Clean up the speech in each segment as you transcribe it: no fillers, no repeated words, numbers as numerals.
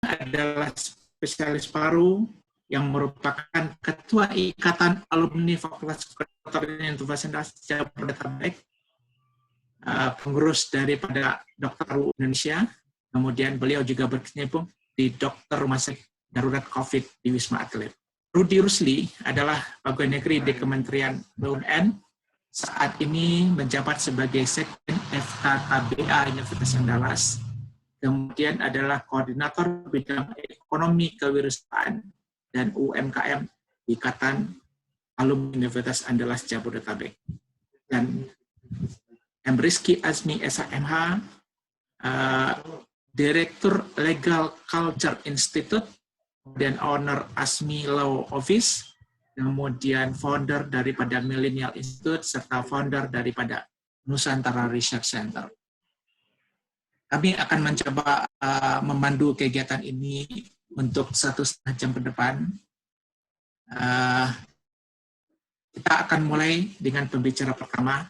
adalah spesialis paru yang merupakan Ketua Ikatan Alumni Fakultas Kedokteran Universitas Jabodetabek, pengurus daripada Dokter Paru Indonesia. Kemudian beliau juga berkecimpung di Dokter Rumah Sakit Darurat COVID di Wisma Atlet. Rudy Rusli adalah pegawai negeri di Kementerian BUMN. Saat ini menjabat sebagai Sekjen FKKBA Universitas Andalas. Kemudian adalah koordinator bidang ekonomi kewirausahaan dan UMKM di Ikatan Alumni Universitas Andalas Jabodetabek. Dan M. Rizky Azmi SHMH, Direktur Legal Culture Institute, dan owner Asmi Law Office, kemudian founder daripada Millennial Institute, serta founder daripada Nusantara Research Center. Kami akan mencoba memandu kegiatan ini untuk 1,5 jam ke depan. Kita akan mulai dengan pembicara pertama.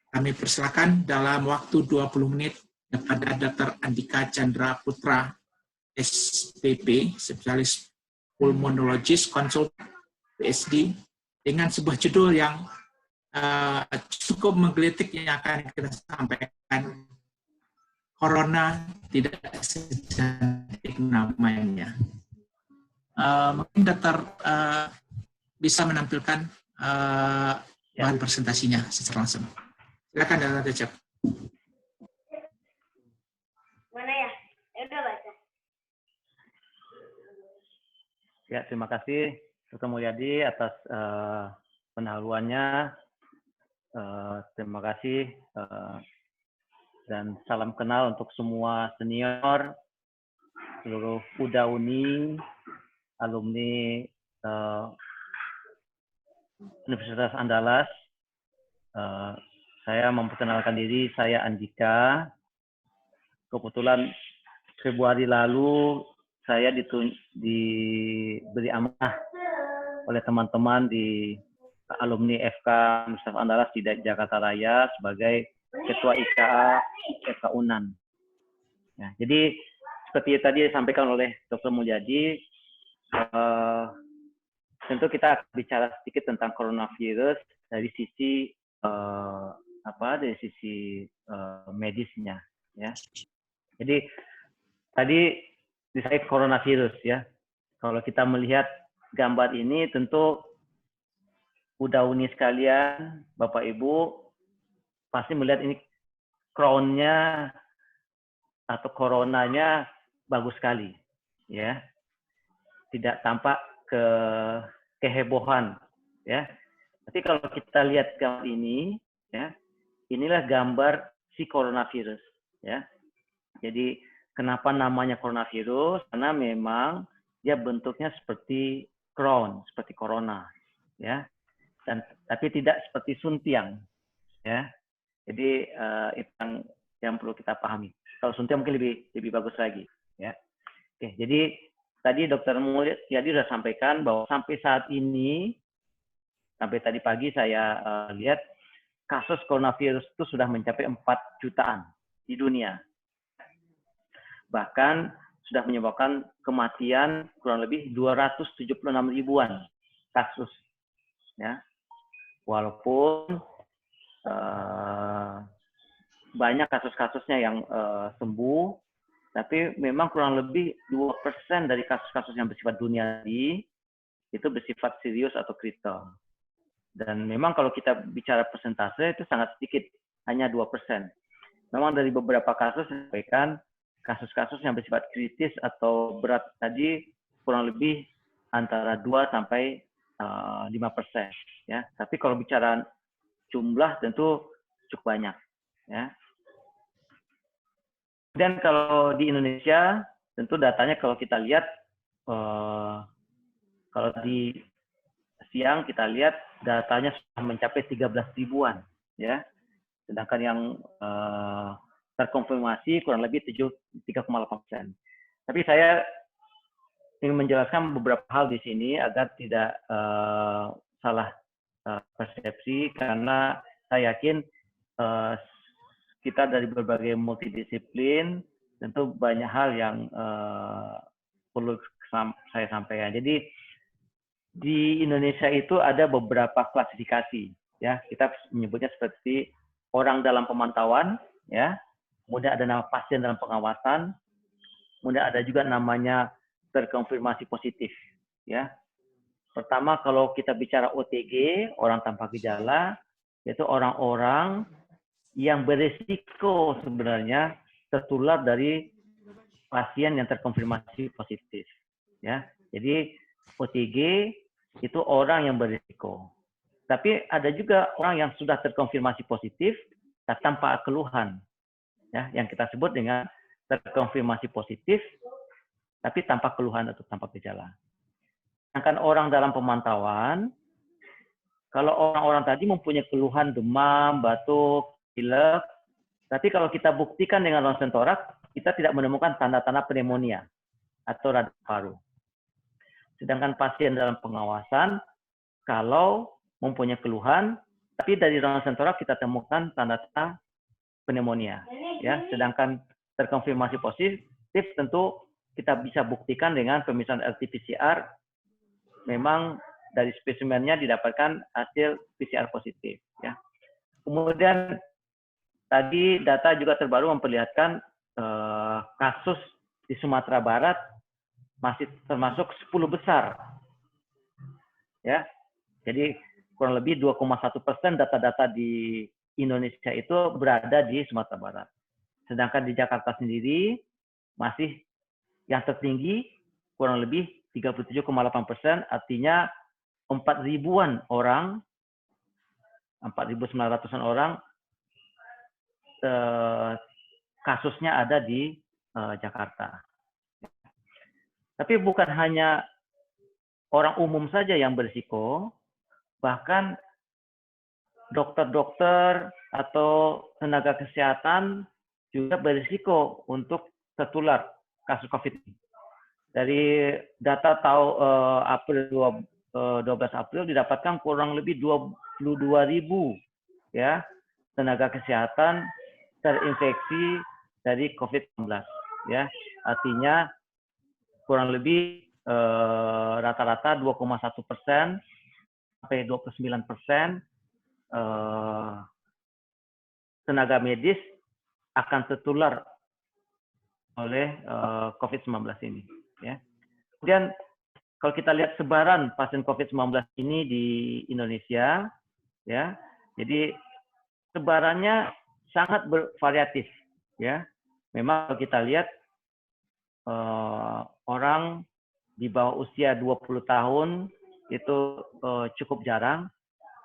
Kami persilakan dalam waktu 20 menit kepada Dr. Andika Chandra Putra, SPP, spesialis pulmonologis, konsultan PhD, dengan sebuah judul yang cukup menggelitik yang akan kita sampaikan. Corona tidak secantik namanya. Mungkin dokter bisa menampilkan bahan presentasinya secara langsung. Silakan Dr. Recep. Mana ya? Udah baca. Ya, terima kasih Dr. Mulyadi atas pendahuluannya. Terima kasih dan salam kenal untuk semua senior, seluruh UDA Uni, alumni Universitas Andalas. Saya memperkenalkan diri, saya Andika. Kebetulan Februari lalu saya diberi amanah oleh teman-teman di alumni FK Universitas Andalas di Jakarta Raya sebagai Ketua IKA FK Unan. Ya, jadi seperti tadi disampaikan oleh Dr. Mulyadi, tentu kita akan bicara sedikit tentang coronavirus dari sisi medisnya, ya. Jadi tadi disebut coronavirus, ya. Kalau kita melihat gambar ini, tentu udah uni sekalian, Bapak Ibu pasti melihat ini crown-nya atau coronanya bagus sekali, ya. Tidak tampak kehebohan, ya. Tapi kalau kita lihat gambar ini, ya, inilah gambar si coronavirus, ya. Jadi kenapa namanya coronavirus? Karena memang dia bentuknya seperti crown, seperti corona, ya. Tapi tidak seperti suntiang, ya. Jadi itu yang perlu kita pahami. Kalau suntiang mungkin lebih bagus lagi, ya. Oke, jadi tadi Dr. Mulyadi sudah sampaikan bahwa sampai saat ini, sampai tadi pagi saya lihat kasus coronavirus itu sudah mencapai 4 jutaan di dunia. Bahkan sudah menyebabkan kematian kurang lebih 276 ribuan kasus, ya. Walaupun banyak kasus-kasusnya yang sembuh, tapi memang kurang lebih 2% dari kasus-kasus yang bersifat dunia itu bersifat serius atau kritikal. Dan memang kalau kita bicara persentase itu sangat sedikit, hanya 2%. Memang dari beberapa kasus sampaikan kasus-kasus yang bersifat kritis atau berat tadi kurang lebih antara 2 sampai 5%, ya. Tapi kalau bicara jumlah tentu cukup banyak, ya. Dan kalau di Indonesia tentu datanya kalau kita lihat kalau di siang kita lihat datanya sudah mencapai 13 ribuan, ya. Sedangkan yang terkonfirmasi kurang lebih 3,8%. Tapi saya ingin menjelaskan beberapa hal di sini agar tidak salah persepsi, karena saya yakin kita dari berbagai multidisiplin tentu banyak hal yang perlu saya sampaikan. Jadi di Indonesia itu ada beberapa klasifikasi, ya. Kita menyebutnya seperti orang dalam pemantauan, ya. Kemudian ada nama pasien dalam pengawasan. Kemudian ada juga namanya terkonfirmasi positif, ya. Pertama, kalau kita bicara OTG, orang tanpa gejala, yaitu orang-orang yang berisiko sebenarnya tertular dari pasien yang terkonfirmasi positif, ya. Jadi OTG itu orang yang berisiko. Tapi ada juga orang yang sudah terkonfirmasi positif tapi tanpa keluhan, ya, yang kita sebut dengan terkonfirmasi positif tapi tanpa keluhan atau tanpa gejala. Sedangkan orang dalam pemantauan, kalau orang-orang tadi mempunyai keluhan demam, batuk, pilek, tapi kalau kita buktikan dengan ronsen toraks, kita tidak menemukan tanda-tanda pneumonia atau radang paru. Sedangkan pasien dalam pengawasan, kalau mempunyai keluhan, tapi dari ronsen toraks kita temukan tanda-tanda pneumonia. Ya, sedangkan terkonfirmasi positif tentu kita bisa buktikan dengan pemeriksaan RT-PCR. Memang dari spesimennya didapatkan hasil PCR positif. Ya. Kemudian tadi data juga terbaru memperlihatkan kasus di Sumatera Barat masih termasuk 10 besar, ya. Jadi kurang lebih 2,1% data-data di Indonesia itu berada di Sumatera Barat. Sedangkan di Jakarta sendiri masih yang tertinggi kurang lebih 37,8%, artinya 4.000-an orang, 4.900-an orang kasusnya ada di Jakarta. Tapi bukan hanya orang umum saja yang berisiko, bahkan dokter-dokter atau tenaga kesehatan juga berisiko untuk tertular kasus COVID. Dari data April 12 April didapatkan kurang lebih 22.000 ya tenaga kesehatan terinfeksi dari COVID-19, ya. Artinya kurang lebih rata-rata 2,1% sampai 29% tenaga medis akan tertular oleh COVID-19 ini. Ya. Kemudian kalau kita lihat sebaran pasien COVID-19 ini di Indonesia, ya, jadi sebarannya sangat bervariatif. Ya, memang kalau kita lihat orang di bawah usia 20 tahun itu cukup jarang,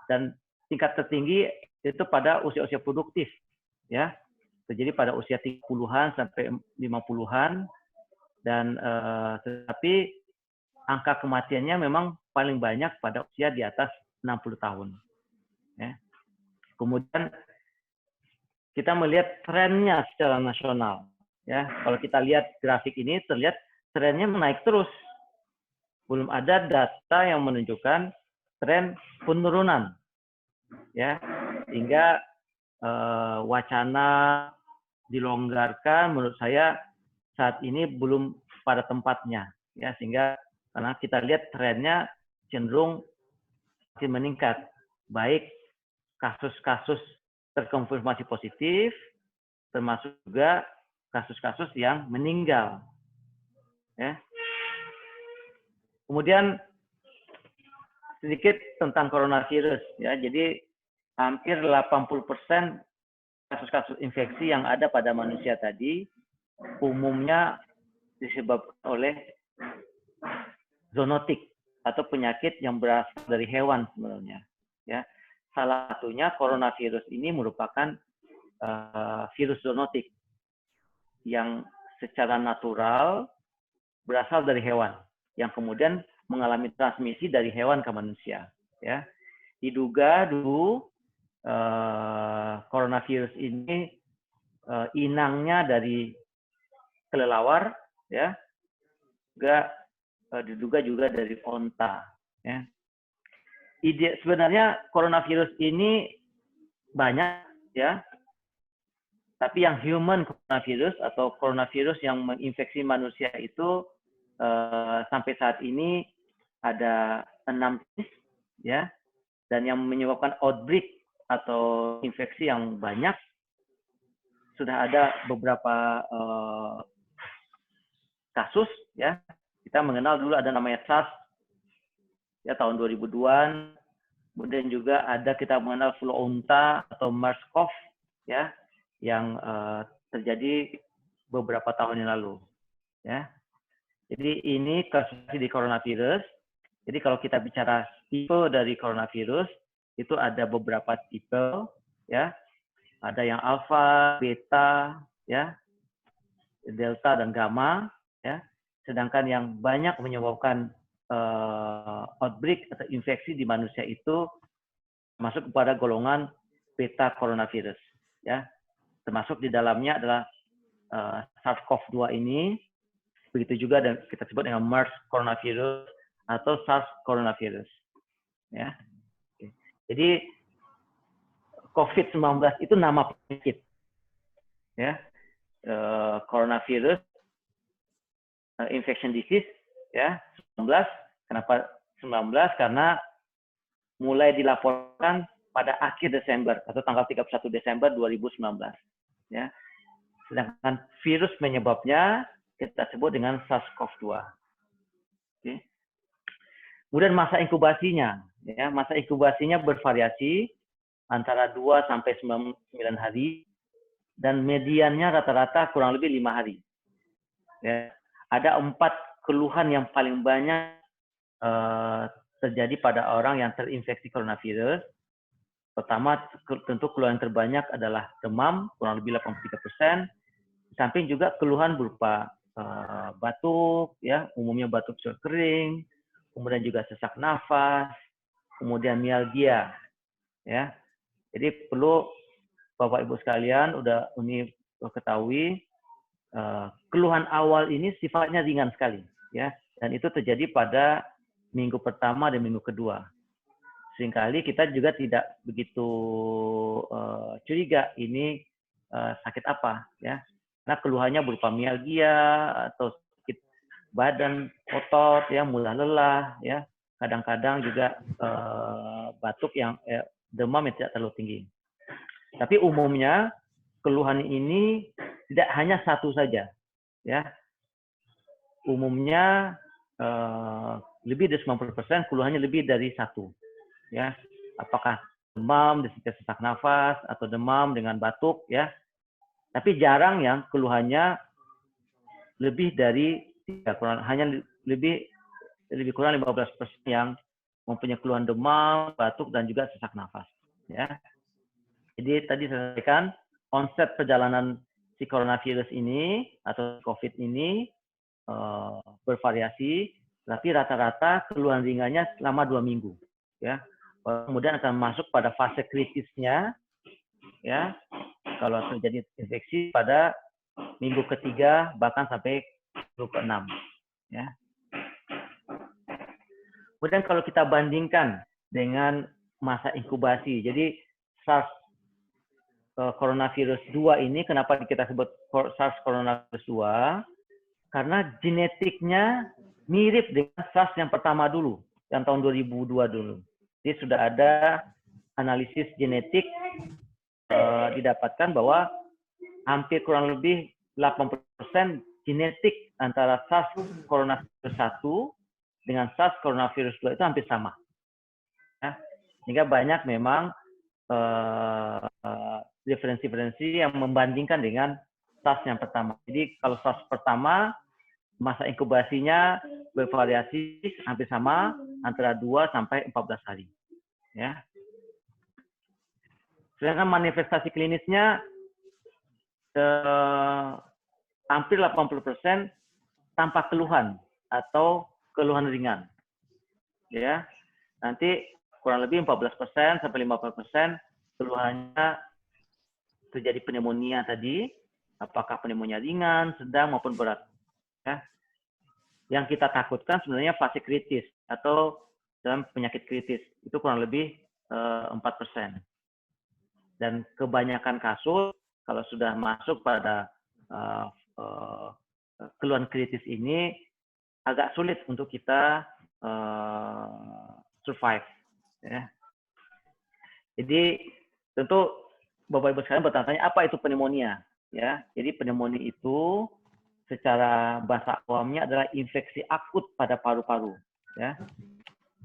dan tingkat tertinggi itu pada usia-usia produktif, ya. Jadi pada usia 30-an sampai 50-an, dan tetapi angka kematiannya memang paling banyak pada usia di atas 60 tahun. Ya. Kemudian kita melihat trennya secara nasional. Ya, kalau kita lihat grafik ini terlihat trennya menaik terus. Belum ada data yang menunjukkan tren penurunan. Ya, sehingga wacana dilonggarkan menurut saya saat ini belum pada tempatnya. Ya, sehingga karena kita lihat trennya cenderung makin meningkat, baik kasus-kasus terkonfirmasi positif, termasuk juga kasus-kasus yang meninggal. Ya. Kemudian sedikit tentang coronavirus. Ya, jadi hampir 80% kasus-kasus infeksi yang ada pada manusia tadi umumnya disebabkan oleh zoonotik atau penyakit yang berasal dari hewan sebenarnya. Ya. Salah satunya coronavirus ini merupakan virus zoonotik yang secara natural berasal dari hewan, yang kemudian mengalami transmisi dari hewan ke manusia. Ya. Diduga dulu coronavirus ini inangnya dari kelelawar, ya, diduga juga dari onta. Ya. Sebenarnya coronavirus ini banyak, ya. Tapi yang human coronavirus atau coronavirus yang menginfeksi manusia itu sampai saat ini ada 6 jenis, ya, dan yang menyebabkan outbreak atau infeksi yang banyak sudah ada beberapa kasus, ya. Kita mengenal dulu ada namanya SARS, ya, tahun 2002-an. Kemudian juga ada kita mengenal flu unta atau MERS-CoV, ya, yang terjadi beberapa tahun yang lalu, ya. Jadi ini klasifikasi di coronavirus. Jadi kalau kita bicara tipe dari coronavirus, itu ada beberapa tipe, ya. Ada yang alfa, beta, ya, delta dan gamma, ya. Sedangkan yang banyak menyebabkan outbreak atau infeksi di manusia itu masuk kepada golongan beta coronavirus, ya. Termasuk di dalamnya adalah SARS-CoV-2 ini. Begitu juga dan kita sebut dengan MERS coronavirus atau SARS coronavirus, ya. Jadi COVID-19 itu nama penyakit, ya. Coronavirus infection disease, ya. 19. Kenapa 19? Karena mulai dilaporkan pada akhir Desember atau tanggal 31 Desember 2019, ya. Sedangkan virus penyebabnya kita sebut dengan SARS-CoV-2. Oke. Kemudian masa inkubasinya, ya, masa inkubasinya bervariasi antara 2 sampai 9 hari dan mediannya rata-rata kurang lebih 5 hari. Ya. Ada 4 keluhan yang paling banyak terjadi pada orang yang terinfeksi coronavirus. Pertama, tentu keluhan terbanyak adalah demam, kurang lebih 83%. Di samping juga keluhan berupa batuk, ya, umumnya batuk kering, kemudian juga sesak nafas, kemudian mialgia, ya. Jadi perlu Bapak Ibu sekalian ini ketahui keluhan awal ini sifatnya ringan sekali, ya, dan itu terjadi pada minggu pertama dan minggu kedua. Seringkali kita juga tidak begitu curiga ini sakit apa, ya. Nah, keluhannya berupa mialgia atau sakit badan, otot, ya, mudah lelah, ya. Kadang-kadang juga batuk yang demam yang tidak terlalu tinggi. Tapi umumnya keluhan ini tidak hanya satu saja, ya. Umumnya lebih dari 90% keluhannya lebih dari satu, ya. Apakah demam disertai sesak nafas atau demam dengan batuk, ya. Tapi jarang yang keluhannya lebih dari 3, hanya lebih kurang 15% yang mempunyai keluhan demam, batuk, dan juga sesak nafas, ya. Jadi tadi saya sampaikan onset perjalanan si coronavirus ini atau COVID ini bervariasi, tapi rata-rata keluhan ringannya selama 2 minggu, ya. Kemudian akan masuk pada fase kritisnya, ya, kalau terjadi infeksi pada minggu ketiga bahkan sampai minggu ke-6, ya. Kemudian kalau kita bandingkan dengan masa inkubasi, jadi SARS coronavirus 2 ini kenapa kita sebut SARS coronavirus 2? Karena genetiknya mirip dengan SARS yang pertama dulu, yang tahun 2002 dulu. Jadi sudah ada analisis genetik didapatkan bahwa hampir kurang lebih 80% genetik antara SARS coronavirus 1 dengan SARS coronavirus 2 itu hampir sama. Ya. Sehingga banyak memang diferensi-diferensi yang membandingkan dengan SARS yang pertama. Jadi kalau SARS pertama, masa inkubasinya bervariasi hampir sama antara 2 sampai 14 hari. Ya. Sedangkan manifestasi klinisnya hampir 80% tanpa keluhan atau keluhan ringan. Ya. Nanti kurang lebih 14% sampai 50% keluhannya terjadi pneumonia tadi, apakah pneumonia ringan, sedang maupun berat. Ya. Yang kita takutkan sebenarnya fase kritis atau dalam penyakit kritis itu kurang lebih 4%. Dan kebanyakan kasus kalau sudah masuk pada keluhan kritis ini agak sulit untuk kita survive. Ya. Jadi tentu Bapak Ibu sekalian bertanya, apa itu pneumonia? Ya, jadi pneumonia itu secara bahasa awamnya adalah infeksi akut pada paru-paru. Ya.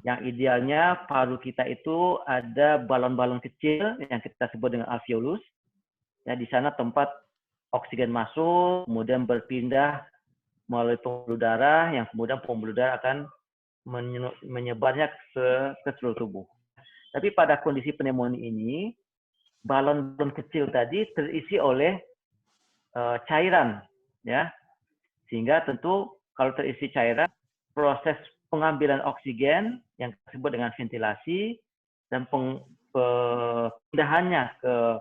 Yang idealnya paru kita itu ada balon-balon kecil yang kita sebut dengan alveolus. Ya, di sana tempat oksigen masuk, kemudian berpindah melalui pembuluh darah, yang kemudian pembuluh darah akan menyebarnya ke seluruh tubuh. Tapi pada kondisi pneumonia ini, balon-balon kecil tadi terisi oleh cairan, ya, sehingga tentu kalau terisi cairan, proses pengambilan oksigen yang disebut dengan ventilasi dan pindahannya ke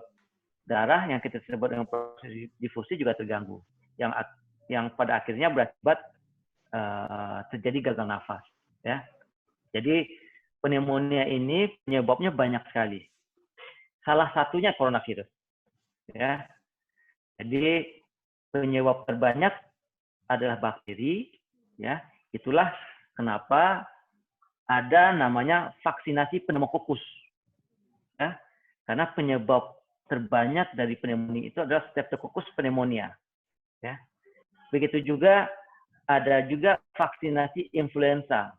darah yang kita sebut dengan proses difusi juga terganggu, yang pada akhirnya berakibat terjadi gagal nafas. Ya, jadi pneumonia ini penyebabnya banyak sekali. Salah satunya coronavirus. Ya, jadi penyebab terbanyak adalah bakteri. Ya, itulah kenapa ada namanya vaksinasi pneumokokus. Ya, karena penyebab terbanyak dari pneumonia itu adalah Streptococcus pneumonia. Ya, begitu juga ada juga vaksinasi influenza.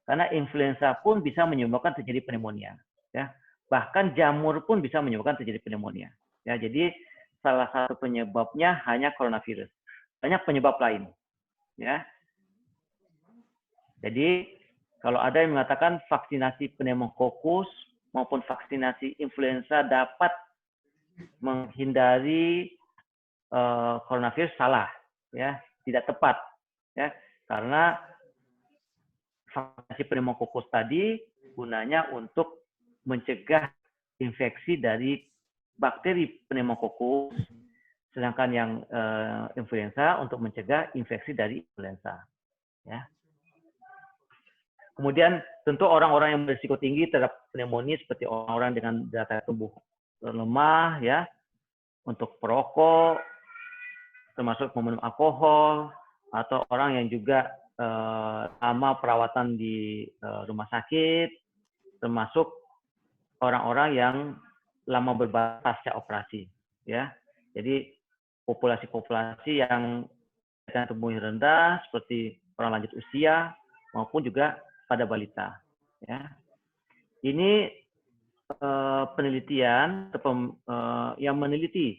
Karena influenza pun bisa menyebabkan terjadi pneumonia. Ya. Bahkan jamur pun bisa menyebabkan terjadi pneumonia. Ya, jadi salah satu penyebabnya hanya coronavirus. Banyak penyebab lain. Ya. Jadi kalau ada yang mengatakan vaksinasi pneumokokus maupun vaksinasi influenza dapat menghindari coronavirus, salah. Ya, tidak tepat. Ya, karena vaksinasi pneumokokus tadi gunanya untuk mencegah infeksi dari bakteri pneumokokus, sedangkan yang influenza untuk mencegah infeksi dari influenza. Ya. Kemudian tentu orang-orang yang berisiko tinggi terhadap pneumonia seperti orang-orang dengan daya tubuh lemah, ya, untuk perokok, termasuk meminum alkohol, atau orang yang juga lama perawatan di rumah sakit, termasuk orang-orang yang lama berbatas pasca operasi, ya. Jadi populasi-populasi yang daya tubuhnya rendah seperti orang lanjut usia maupun juga pada balita, ya. Ini penelitian yang meneliti,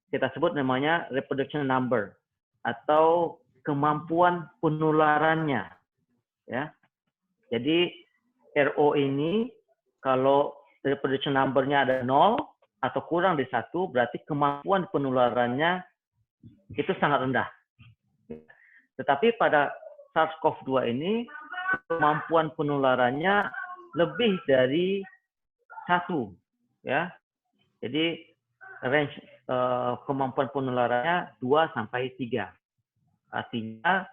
kita sebut namanya reproduction number atau kemampuan penularannya, ya. Jadi RO ini kalau reproduction number-nya ada 0 atau kurang dari 1, berarti kemampuan penularannya itu sangat rendah. Tetapi pada SARS-CoV-2 ini kemampuan penularannya lebih dari 1, ya. Jadi range kemampuan penularannya 2 sampai 3. Artinya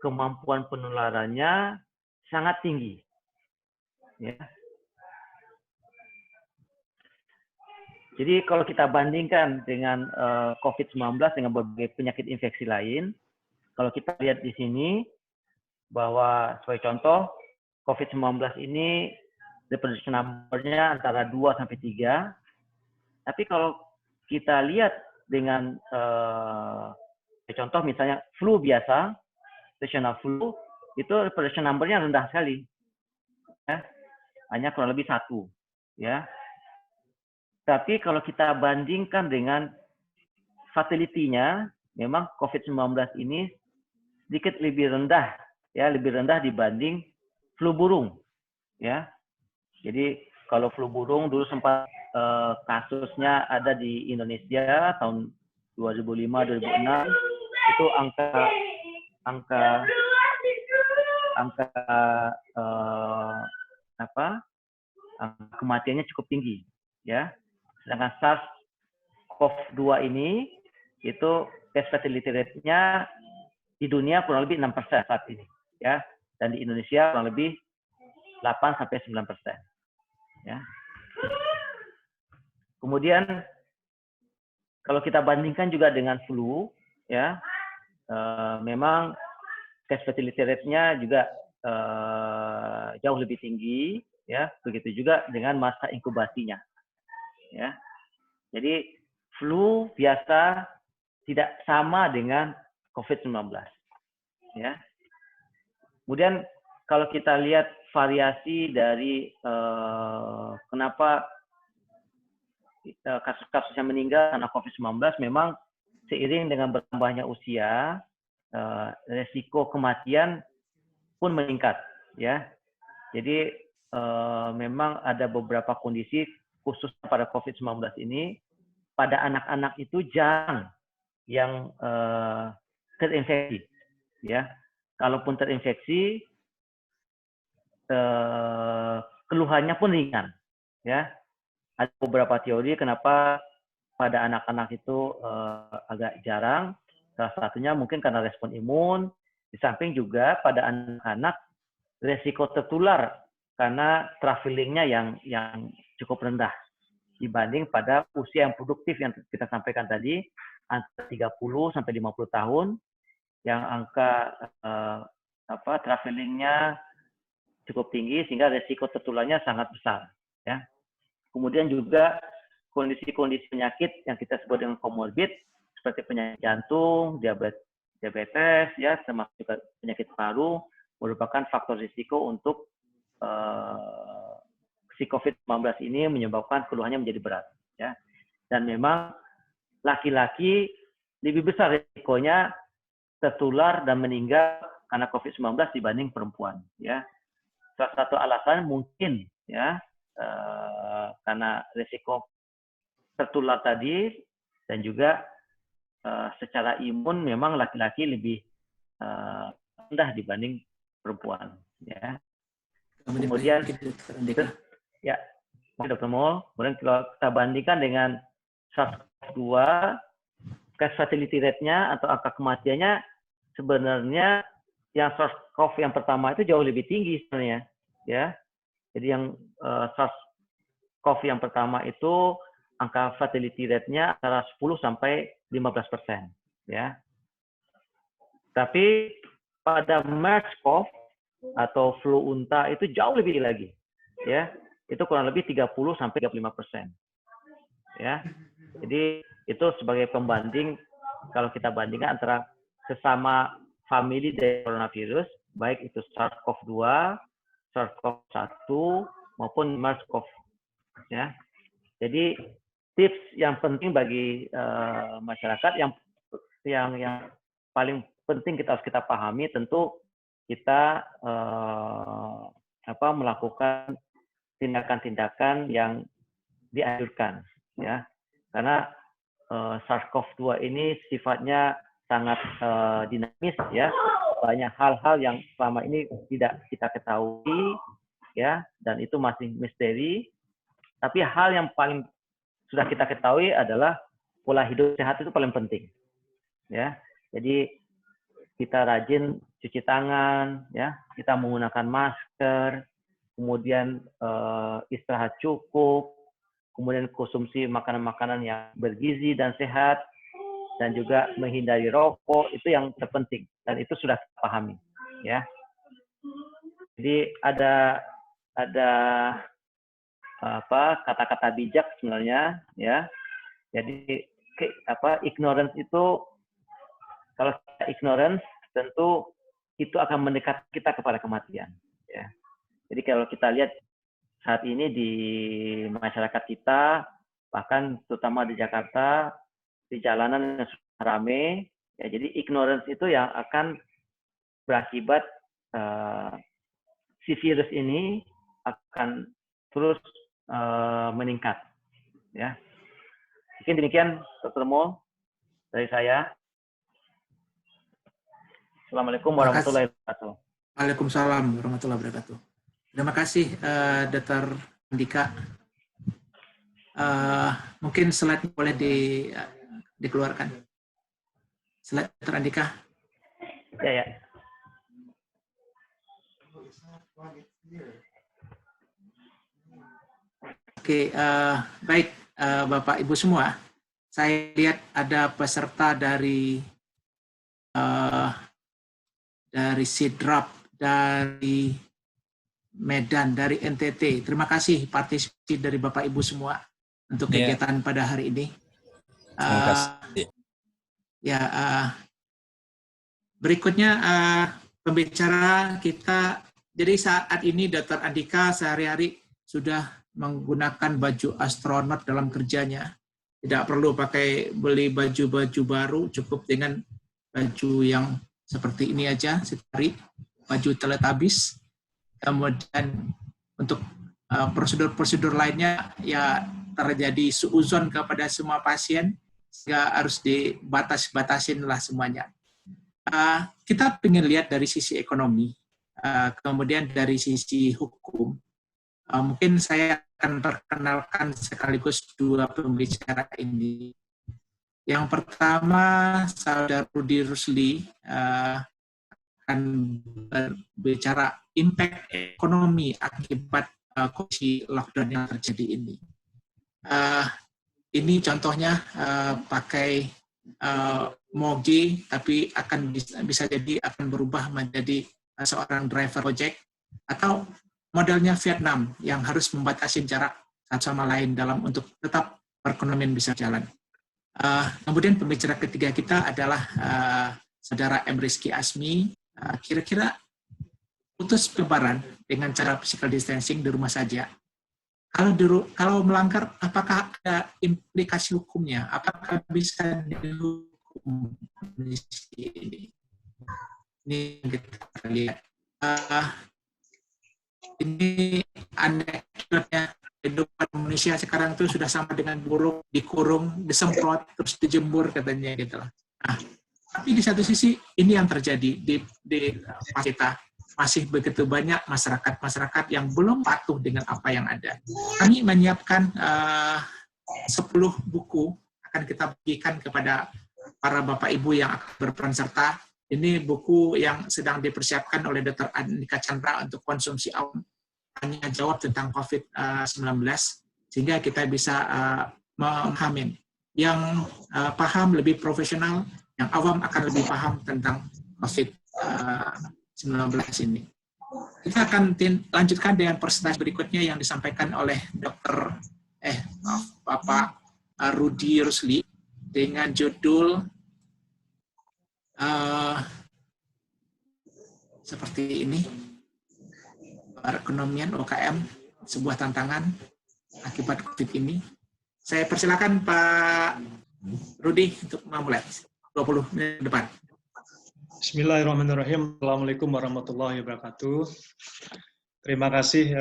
kemampuan penularannya sangat tinggi. Ya. Jadi kalau kita bandingkan dengan COVID-19 dengan berbagai penyakit infeksi lain, kalau kita lihat di sini bahwa sebagai contoh COVID-19 ini reproduction number-nya antara 2 sampai 3. Tapi kalau kita lihat dengan contoh misalnya flu biasa, seasonal flu, itu reproduction number-nya rendah sekali. Ya. Hanya kurang lebih 1. Ya. Tapi kalau kita bandingkan dengan fatality-nya, memang COVID-19 ini sedikit lebih rendah, ya, lebih rendah dibanding flu burung. Ya. Jadi kalau flu burung dulu sempat kasusnya ada di Indonesia tahun 2005-2006, itu angka kematiannya cukup tinggi, ya. Sedangkan SARS-CoV-2 ini itu case fatality rate-nya di dunia kurang lebih 6% saat ini, ya, dan di Indonesia kurang lebih 8 sampai 9%, ya. Kemudian kalau kita bandingkan juga dengan flu, ya, memang case fatality rate-nya juga jauh lebih tinggi, ya. Begitu juga dengan masa inkubasinya, ya. Jadi flu biasa tidak sama dengan COVID-19, ya. Kemudian kalau kita lihat variasi dari kenapa kasus-kasus yang meninggal karena COVID-19, memang seiring dengan bertambahnya usia, resiko kematian pun meningkat, ya. Jadi memang ada beberapa kondisi khusus pada COVID-19 ini, pada anak-anak itu jarang yang terinfeksi, ya. Kalaupun terinfeksi, keluhannya pun ringan, ya. Ada beberapa teori kenapa pada anak-anak itu agak jarang. Salah satunya mungkin karena respon imun. Di samping juga pada anak-anak resiko tertular karena travelingnya yang cukup rendah dibanding pada usia yang produktif yang kita sampaikan tadi, antara 30 sampai 50 tahun, yang angka travelingnya cukup tinggi sehingga resiko tertularnya sangat besar, ya. Kemudian juga kondisi-kondisi penyakit yang kita sebut dengan komorbid seperti penyakit jantung, diabetes, ya, termasuk juga penyakit paru, merupakan faktor risiko untuk si COVID-19 ini menyebabkan keluhannya menjadi berat, ya. Dan memang laki-laki lebih besar risikonya tertular dan meninggal karena COVID-19 dibanding perempuan, ya. Salah satu alasan mungkin, ya, karena risiko tertular tadi, dan juga secara imun memang laki-laki lebih rendah dibanding perempuan, ya. Kemudian ya, Dr. Mol, kemudian kalau kita bandingkan dengan SARS-CoV-2, case fatality rate-nya atau angka kematiannya sebenarnya yang SARS-CoV yang pertama itu jauh lebih tinggi sebenarnya, ya. Jadi yang SARS-CoV yang pertama itu angka fatality rate-nya antara 10 sampai 15%, ya. Tapi pada MERS-CoV atau flu unta itu jauh lebih tinggi lagi, ya. Itu kurang lebih 30 sampai 35%, ya. Jadi itu sebagai pembanding kalau kita bandingkan antara sesama famili dari coronavirus, baik itu SARS-CoV-2, SARS-CoV-1 maupun MERS-CoV, ya. Jadi tips yang penting bagi masyarakat yang paling penting harus kita pahami, tentu kita melakukan tindakan-tindakan yang dianjurkan, ya. Karena SARS-CoV-2 ini sifatnya sangat dinamis, ya. Banyak hal-hal yang selama ini tidak kita ketahui, ya, dan itu masih misteri. Tapi hal yang paling sudah kita ketahui adalah pola hidup sehat itu paling penting, ya. Jadi kita rajin cuci tangan, ya, kita menggunakan masker, kemudian istirahat cukup, kemudian konsumsi makanan-makanan yang bergizi dan sehat, dan juga menghindari rokok, itu yang terpenting, dan itu sudah kita pahami, ya. Jadi ada kata-kata bijak sebenarnya, ya. Jadi ignorance itu, kalau kita ignorance tentu itu akan mendekat kita kepada kematian, ya. Jadi kalau kita lihat saat ini di masyarakat kita, bahkan terutama di Jakarta, di jalanan yang ramai, ya, jadi ignorance itu yang akan berakibat si virus ini akan terus meningkat, ya. Mungkin demikian, Dr. Mol, dari saya. Assalamualaikum warahmatullahi wabarakatuh. Waalaikumsalam warahmatullahi wabarakatuh. Terima kasih, Dr. Andika. Mungkin slide boleh dikeluarkan. Slide Dr. Andika. Ya. Oke, baik, Bapak Ibu semua. Saya lihat ada peserta dari dari Sidrap, dari Medan, dari NTT. Terima kasih partisipasi dari Bapak Ibu semua untuk kegiatan pada hari ini. Terima kasih. Berikutnya pembicara kita. Jadi saat ini Dr. Andika sehari-hari sudah menggunakan baju astronot dalam kerjanya. Tidak perlu pakai beli baju-baju baru, cukup dengan baju yang seperti ini aja, setari, baju Teletubbies. Kemudian untuk prosedur-prosedur lainnya ya terjadi suuzon kepada semua pasien sehingga harus dibatas-batasin lah semuanya. Kita ingin lihat dari sisi ekonomi, kemudian dari sisi hukum. Mungkin saya akan perkenalkan sekaligus dua pembicara ini. Yang pertama, Saudara Rudy Rusli akan berbicara impact ekonomi akibat kondisi lockdown yang terjadi ini. Ini contohnya pakai moge, tapi akan bisa jadi akan berubah menjadi seorang driver ojek, atau modelnya Vietnam yang harus membatasi jarak satu sama lain dalam untuk tetap perekonomian bisa jalan. Kemudian pembicara ketiga kita adalah Saudara M. Rizky Asmi. Kira-kira putus penyebaran dengan cara physical distancing di rumah saja. Kalau melanggar, apakah ada implikasi hukumnya? Apakah bisa dihukum di sini? Ini kita lihat. Ini anekdotnya kehidupan Indonesia sekarang itu sudah sama dengan burung dikurung, disemprot, terus dijemur katanya gitu lah. Nah, tapi di satu sisi ini yang terjadi di kita. Masih begitu banyak masyarakat yang belum patuh dengan apa yang ada. Kami menyiapkan 10 buku akan kita bagikan kepada para Bapak Ibu yang akan berperan serta. Ini buku yang sedang dipersiapkan oleh Dr. Andika Chandra untuk konsumsi awam, tanya jawab tentang COVID-19, sehingga kita bisa memahami. Yang paham lebih profesional, yang awam akan lebih paham tentang COVID-19 ini. Kita akan lanjutkan dengan presentasi berikutnya yang disampaikan oleh Bapak Rudy Rusli dengan judul seperti ini, perekonomian UKM, sebuah tantangan akibat COVID ini. Saya persilakan Pak Rudy untuk memulai 20 menit depan. Bismillahirrahmanirrahim. Assalamualaikum warahmatullahi wabarakatuh. Terima kasih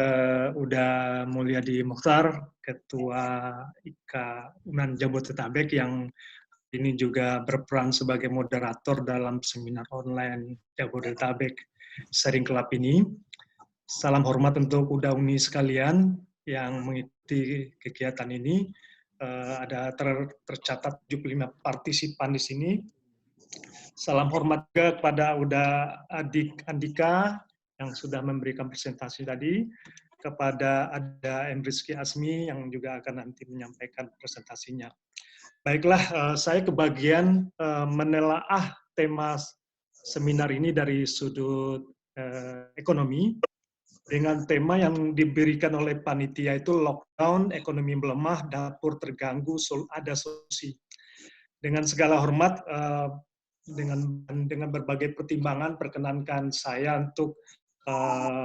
Uda Mulyadi Mukhtar, Ketua IKA Unan Jabodetabek yang ini juga berperan sebagai moderator dalam seminar online Jabodetabek Sharing Club ini. Salam hormat untuk Uda Uni sekalian yang mengikuti kegiatan ini. Ada tercatat 75 partisipan di sini. Salam hormat juga kepada Uda Andika yang sudah memberikan presentasi tadi, kepada ada M. Rizky Asmi yang juga akan nanti menyampaikan presentasinya. Baiklah, saya kebagian menelaah tema seminar ini dari sudut ekonomi, dengan tema yang diberikan oleh panitia itu lockdown, ekonomi melemah, dapur terganggu, ada solusi. Dengan segala hormat, dengan berbagai pertimbangan, perkenankan saya untuk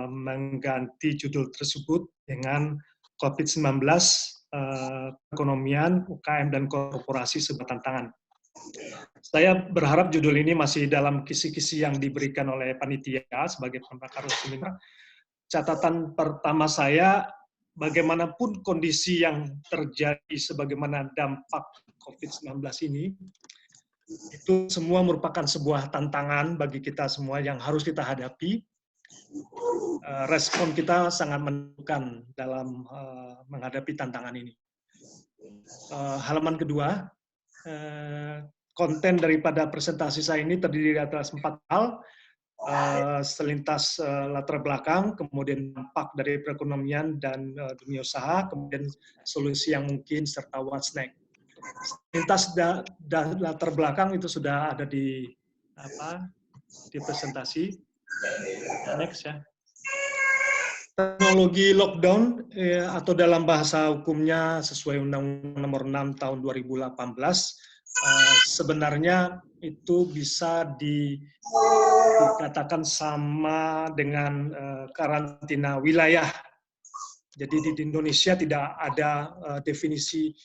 mengganti judul tersebut dengan COVID-19, perekonomian, UKM, dan korporasi sebuah tantangan. Saya berharap judul ini masih dalam kisi-kisi yang diberikan oleh panitia sebagai pembakar seminar. Catatan pertama saya, bagaimanapun kondisi yang terjadi sebagaimana dampak COVID-19 ini, itu semua merupakan sebuah tantangan bagi kita semua yang harus kita hadapi. Respon kita sangat menentukan dalam menghadapi tantangan ini. Halaman kedua, konten daripada presentasi saya ini terdiri atas 4 hal, selintas latar belakang, kemudian dampak dari perekonomian dan dunia usaha, kemudian solusi yang mungkin, serta what's next. Lintas latar belakang itu sudah ada di di presentasi. Next ya. Teknologi lockdown atau dalam bahasa hukumnya sesuai Undang-Undang Nomor 6 Tahun 2018 sebenarnya itu bisa dikatakan sama dengan karantina wilayah. Jadi di Indonesia tidak ada definisi,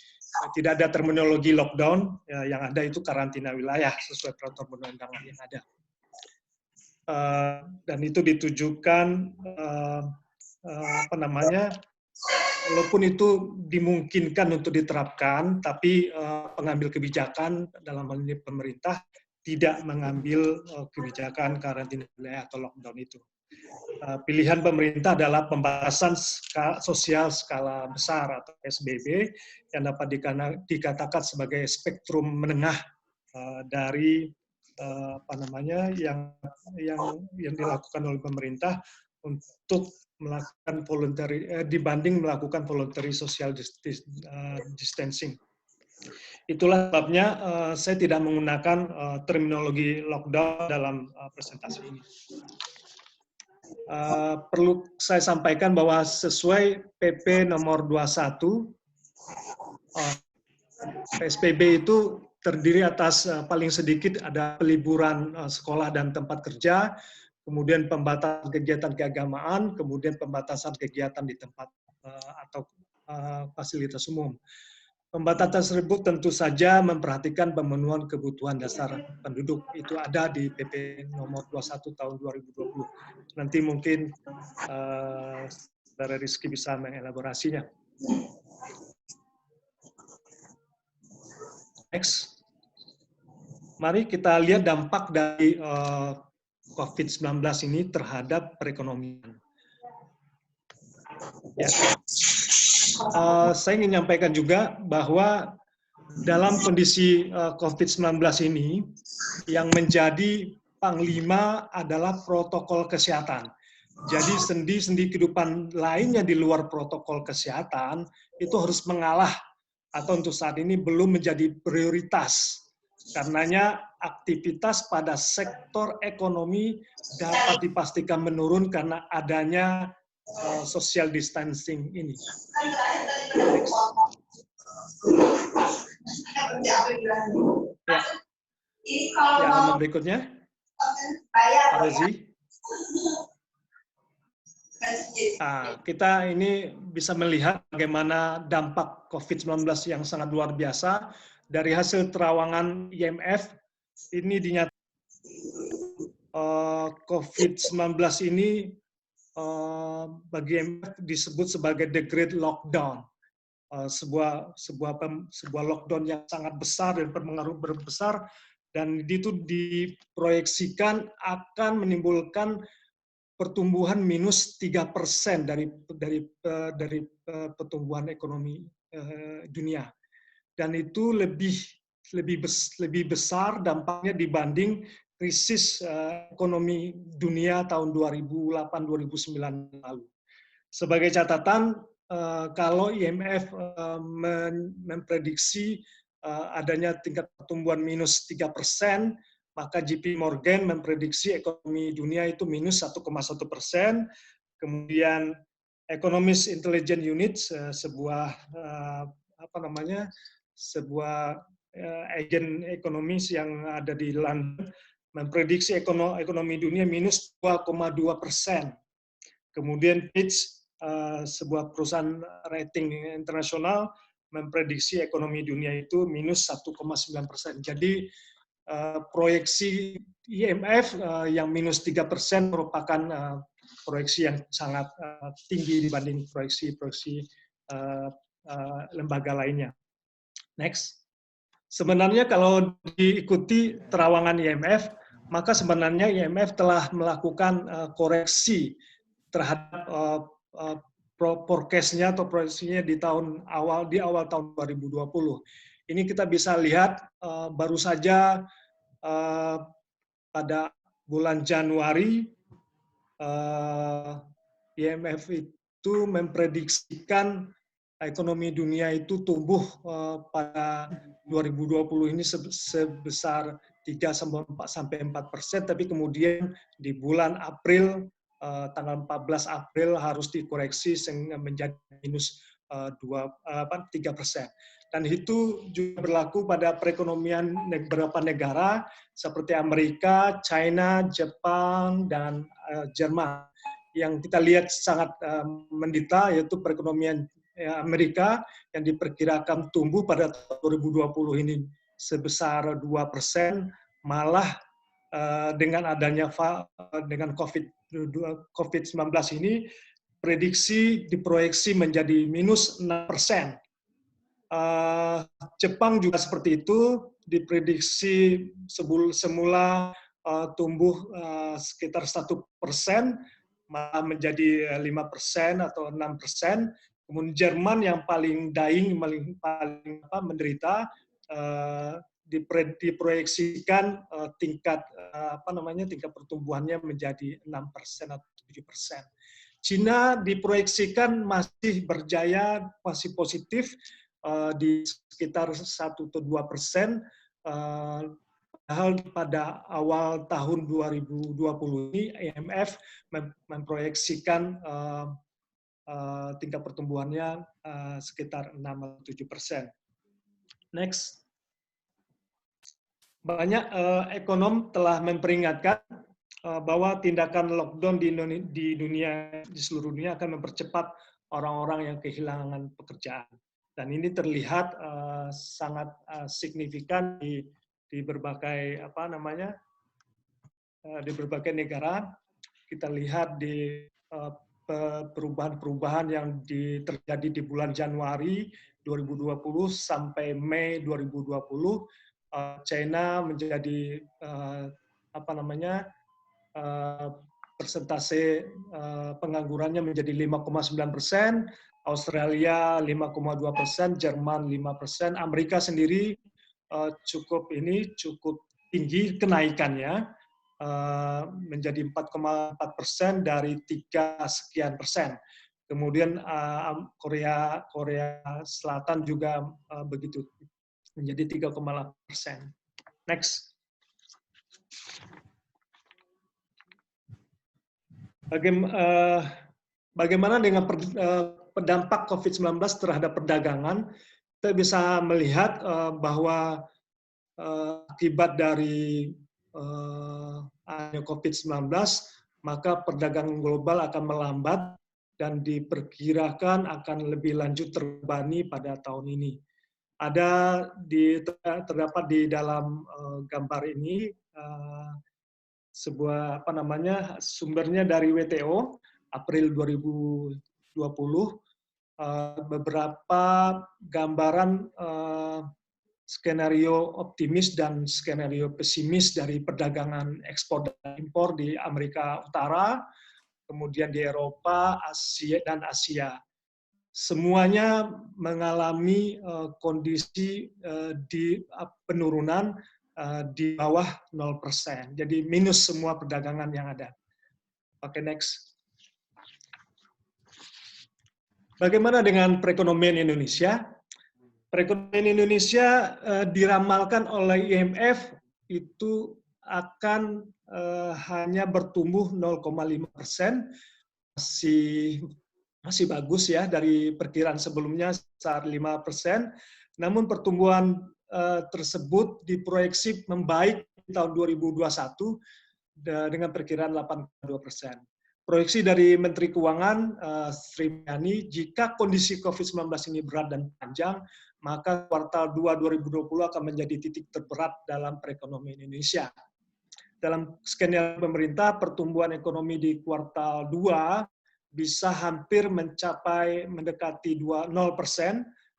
tidak ada terminologi lockdown, yang ada itu karantina wilayah sesuai peraturan perundang-undangan yang ada. Dan itu ditujukan walaupun itu dimungkinkan untuk diterapkan, tapi pengambil kebijakan dalam hal ini pemerintah tidak mengambil kebijakan karantina wilayah atau lockdown itu. Pilihan pemerintah adalah pembatasan sosial skala besar atau PSBB yang dapat dikatakan sebagai spektrum menengah dari yang dilakukan oleh pemerintah untuk melakukan dibanding melakukan voluntary social distancing. Itulah sebabnya saya tidak menggunakan terminologi lockdown dalam presentasi ini. Perlu saya sampaikan bahwa sesuai PP nomor 21, PSBB itu terdiri atas paling sedikit ada peliburan sekolah dan tempat kerja, kemudian pembatasan kegiatan keagamaan, kemudian pembatasan kegiatan di tempat atau fasilitas umum. Pembatasan tersebut tentu saja memperhatikan pemenuhan kebutuhan dasar penduduk. Itu ada di PP nomor 21 tahun 2020. Nanti mungkin Saudara Rizky bisa mengelaborasinya. Next. Mari kita lihat dampak dari COVID-19 ini terhadap perekonomian. Ya. Saya ingin menyampaikan juga bahwa dalam kondisi COVID-19 ini, yang menjadi panglima adalah protokol kesehatan. Jadi sendi-sendi kehidupan lainnya di luar protokol kesehatan itu harus mengalah atau untuk saat ini belum menjadi prioritas. Karenanya aktivitas pada sektor ekonomi dapat dipastikan menurun karena adanya social distancing ini. Ya, halaman berikutnya. Pak Rezi. Kita ini bisa melihat bagaimana dampak COVID-19 yang sangat luar biasa. Dari hasil terawangan IMF, ini dinyatakan COVID-19 ini bagi IMF disebut sebagai the Great Lockdown, sebuah lockdown yang sangat besar dan berpengaruh besar, dan itu diproyeksikan akan menimbulkan pertumbuhan minus 3% dari pertumbuhan ekonomi dunia, dan itu lebih besar dampaknya dibanding krisis ekonomi dunia tahun 2008-2009 lalu. Sebagai catatan, kalau IMF memprediksi adanya tingkat pertumbuhan minus 3%, maka JP Morgan memprediksi ekonomi dunia itu minus 1,1%. Kemudian Economist Intelligence Unit, sebuah agen ekonomis yang ada di London, memprediksi ekonomi dunia minus 2,2%. Kemudian Fitch, sebuah perusahaan rating internasional, memprediksi ekonomi dunia itu minus 1,9%. Jadi proyeksi IMF yang minus 3% merupakan proyeksi yang sangat tinggi dibanding proyeksi lembaga lainnya. Next. Sebenarnya kalau diikuti terawangan IMF, maka sebenarnya IMF telah melakukan koreksi terhadap forecast-nya atau proyeksinya di awal tahun 2020. Ini kita bisa lihat baru saja pada bulan Januari IMF itu memprediksikan ekonomi dunia itu tumbuh pada 2020 ini sebesar 3-4%, tapi kemudian di bulan April, tanggal 14 April harus dikoreksi sehingga menjadi minus 3%. Dan itu juga berlaku pada perekonomian beberapa negara seperti Amerika, China, Jepang, dan Jerman. Yang kita lihat sangat menderita yaitu perekonomian Amerika yang diperkirakan tumbuh pada tahun 2020 ini sebesar 2%, malah dengan adanya dengan COVID-19 ini diproyeksi menjadi minus 6%. Jepang juga seperti itu, diprediksi semula tumbuh sekitar 1%, malah menjadi 5% atau 6%. Kemudian Jerman yang paling dying, paling menderita, diproyeksikan tingkat pertumbuhannya menjadi 6% atau 7%. Cina diproyeksikan masih berjaya, masih positif di sekitar 1-2%. Padahal pada awal tahun 2020 ini IMF memproyeksikan tingkat pertumbuhannya sekitar 6-7%. Next. Banyak ekonom telah memperingatkan bahwa tindakan lockdown di seluruh dunia akan mempercepat orang-orang yang kehilangan pekerjaan. Dan ini terlihat sangat signifikan di berbagai di berbagai negara. Kita lihat di perubahan-perubahan yang terjadi di bulan Januari 2020 sampai Mei 2020, China menjadi persentase penganggurannya menjadi 5,9%, Australia 5,2%, Jerman 5%, Amerika sendiri cukup tinggi kenaikannya, menjadi 4,4% dari 3 sekian persen. Kemudian Korea Selatan juga begitu, menjadi 3,8%. Next. Bagaimana dengan dampak COVID-19 terhadap perdagangan? Kita bisa melihat bahwa akibat dari COVID-19, maka perdagangan global akan melambat dan diperkirakan akan lebih lanjut terbebani pada tahun ini. Terdapat di dalam gambar ini sebuah sumbernya dari WTO April 2020, beberapa gambaran skenario optimis dan skenario pesimis dari perdagangan ekspor dan impor di Amerika Utara, kemudian di Eropa, Asia dan Asia. Semuanya mengalami kondisi di penurunan di bawah 0%. Jadi minus semua perdagangan yang ada. Oke, next. Bagaimana dengan perekonomian Indonesia? Perekonomian Indonesia diramalkan oleh IMF itu akan hanya bertumbuh 0,5%, masih bagus ya dari perkiraan sebelumnya sekitar 5%. Namun pertumbuhan tersebut diproyeksi membaik di tahun 2021 dengan perkiraan 8,2%. Proyeksi dari Menteri Keuangan Sri Mulyani, jika kondisi COVID-19 ini berat dan panjang, maka kuartal 2 2020 akan menjadi titik terberat dalam perekonomian Indonesia. Dalam skenario pemerintah, pertumbuhan ekonomi di kuartal 2 bisa hampir mendekati 0%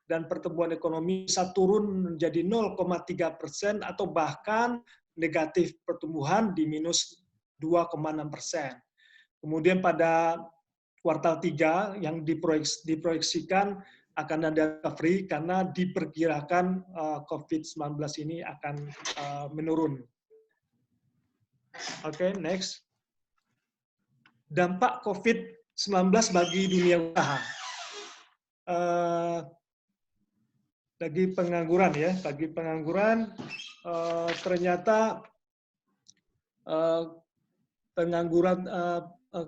dan pertumbuhan ekonomi bisa turun menjadi 0,3% atau bahkan negatif pertumbuhan di minus 2,6%. Kemudian pada kuartal 3 yang diproyeksikan akan ada recovery karena diperkirakan COVID-19 ini akan menurun. Oke, next. Dampak COVID-19 bagi dunia usaha. bagi pengangguran ya, bagi pengangguran ternyata pengangguran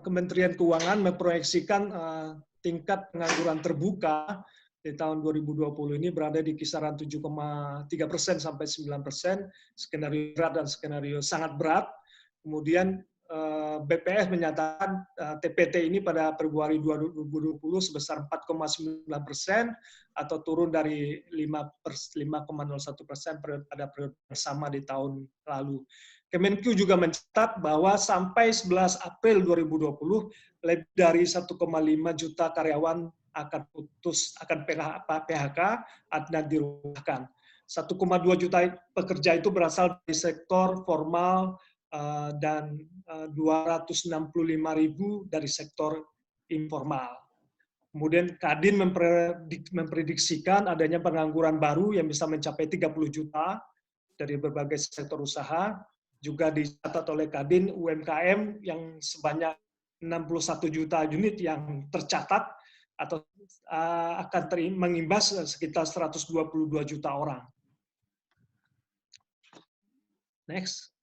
Kementerian Keuangan memproyeksikan tingkat pengangguran terbuka di tahun 2020 ini berada di kisaran 7,3% sampai 9%, skenario berat dan skenario sangat berat. Kemudian BPS menyatakan TPT ini pada Februari 2020 sebesar 4,9% atau turun dari 5,01% pada periode yang sama di tahun lalu. Kemenq juga mencatat bahwa sampai 11 April 2020 lebih dari 1,5 juta karyawan akan PHK dan dirumahkan. 1,2 juta pekerja itu berasal dari sektor formal dan 265.000 dari sektor informal. Kemudian Kadin memprediksikan adanya pengangguran baru yang bisa mencapai 30 juta dari berbagai sektor usaha. Juga dicatat oleh Kadin UMKM yang sebanyak 61 juta unit yang tercatat atau akan mengimbas sekitar 122 juta orang. Next.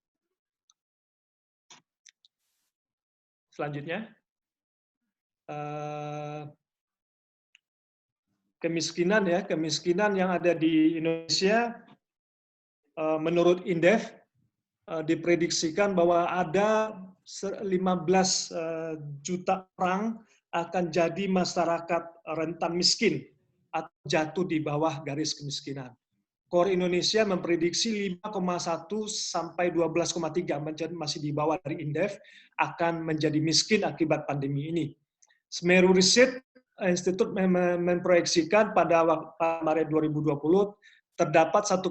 Selanjutnya, kemiskinan ya, kemiskinan yang ada di Indonesia menurut Indef diprediksikan bahwa ada 15 juta orang akan jadi masyarakat rentan miskin atau jatuh di bawah garis kemiskinan. KOR Indonesia memprediksi 5,1 sampai 12,3 masih di bawah dari Indef akan menjadi miskin akibat pandemi ini. Semeru Research Institute memproyeksikan pada Maret 2020 terdapat 1,3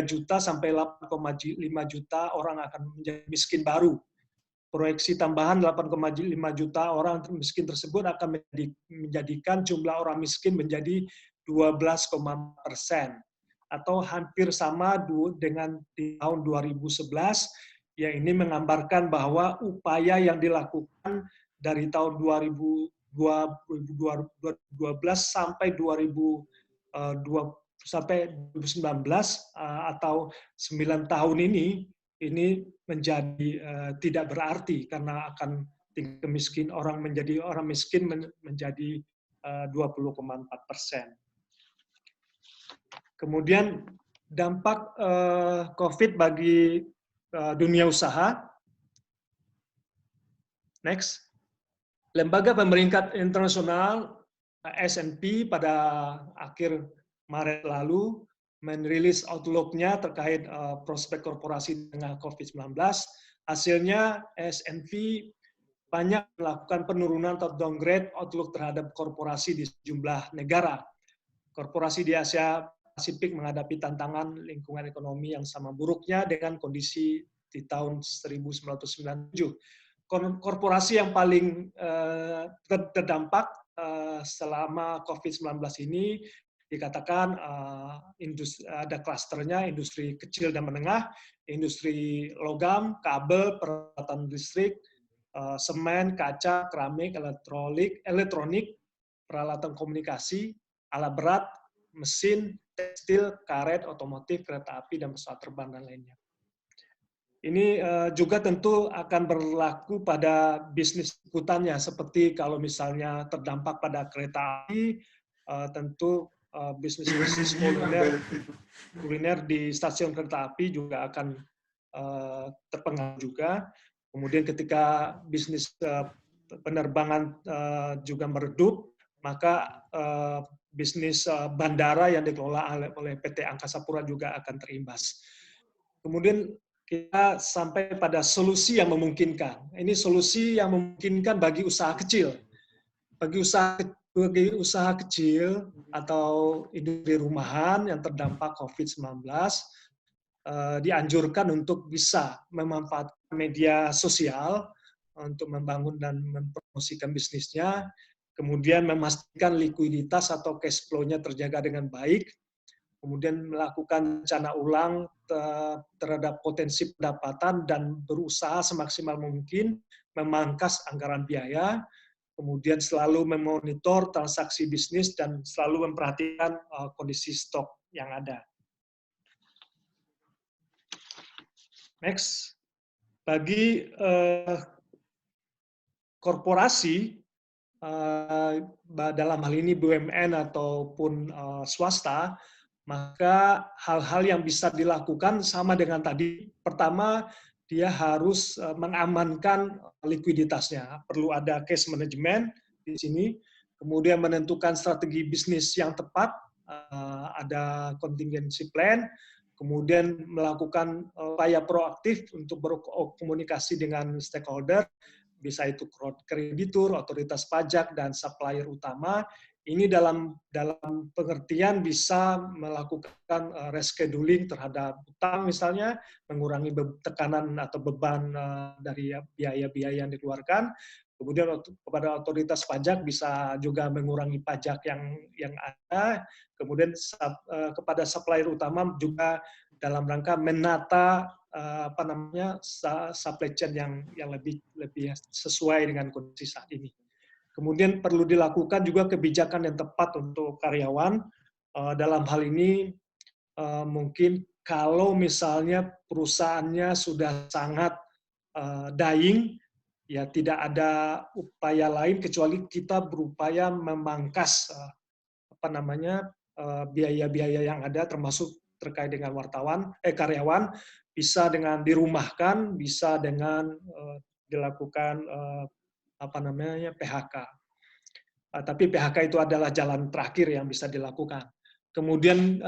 juta sampai 8,5 juta orang akan menjadi miskin baru. Proyeksi tambahan 8,5 juta orang miskin tersebut akan menjadikan jumlah orang miskin menjadi 12,4%, atau hampir sama dengan di tahun 2011, yang ini menggambarkan bahwa upaya yang dilakukan dari tahun 2012 sampai 2019 atau 9 tahun ini menjadi tidak berarti karena akan tingkat miskin orang miskin menjadi 20,4%. Kemudian dampak COVID bagi dunia usaha. Next. Lembaga Pemeringkat Internasional S&P pada akhir Maret lalu merilis outlook-nya terkait prospek korporasi dengan COVID-19. Hasilnya S&P banyak melakukan penurunan atau downgrade outlook terhadap korporasi di sejumlah negara. Korporasi di Asia Pasifik menghadapi tantangan lingkungan ekonomi yang sama buruknya dengan kondisi di tahun 1997. Korporasi yang paling terdampak selama COVID-19 ini dikatakan ada klasternya industri kecil dan menengah, industri logam, kabel, peralatan listrik, semen, kaca, keramik, elektronik, peralatan komunikasi, alat berat, mesin, tekstil, karet, otomotif, kereta api, dan pesawat terbang, dan lainnya. Ini juga tentu akan berlaku pada bisnis ikutannya, seperti kalau misalnya terdampak pada kereta api, tentu bisnis kuliner di stasiun kereta api juga akan terpengaruh juga. Kemudian ketika bisnis penerbangan juga meredup, maka bisnis bandara yang dikelola oleh PT Angkasa Pura juga akan terimbas. Kemudian kita sampai pada solusi yang memungkinkan. Ini solusi yang memungkinkan bagi usaha kecil. Bagi usaha kecil atau industri rumahan yang terdampak COVID-19, dianjurkan untuk bisa memanfaatkan media sosial untuk membangun dan mempromosikan bisnisnya, kemudian memastikan likuiditas atau cash flow-nya terjaga dengan baik, kemudian melakukan rencana ulang terhadap potensi pendapatan dan berusaha semaksimal mungkin memangkas anggaran biaya, kemudian selalu memonitor transaksi bisnis dan selalu memperhatikan kondisi stok yang ada. Next, bagi korporasi dalam hal ini BUMN ataupun swasta, maka hal-hal yang bisa dilakukan sama dengan tadi. Pertama, dia harus mengamankan likuiditasnya. Perlu ada cash management di sini, kemudian menentukan strategi bisnis yang tepat, ada contingency plan, kemudian melakukan upaya proaktif untuk berkomunikasi dengan stakeholder, bisa itu kreditur, otoritas pajak, dan supplier utama. Ini dalam pengertian bisa melakukan rescheduling terhadap utang misalnya, mengurangi tekanan atau beban dari biaya-biaya yang dikeluarkan. Kemudian kepada otoritas pajak bisa juga mengurangi pajak yang ada. Kemudian kepada supplier utama juga dalam rangka menata supply chain yang lebih sesuai dengan kondisi saat ini. Kemudian perlu dilakukan juga kebijakan yang tepat untuk karyawan. Dalam hal ini mungkin kalau misalnya perusahaannya sudah sangat dying, ya tidak ada upaya lain kecuali kita berupaya memangkas biaya-biaya yang ada, termasuk terkait dengan karyawan, bisa dengan dirumahkan, bisa dengan dilakukan PHK. Tapi PHK itu adalah jalan terakhir yang bisa dilakukan. Kemudian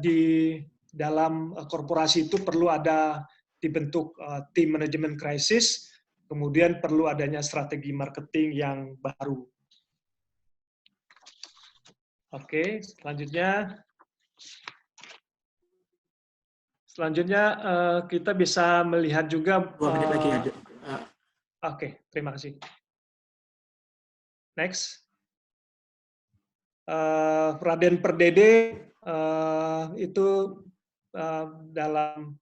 di dalam korporasi itu perlu ada dibentuk tim manajemen krisis, kemudian perlu adanya strategi marketing yang baru. Oke, selanjutnya kita bisa melihat juga. 2 menit lagi ada. Oke, terima kasih. Next. Raden Perdede itu dalam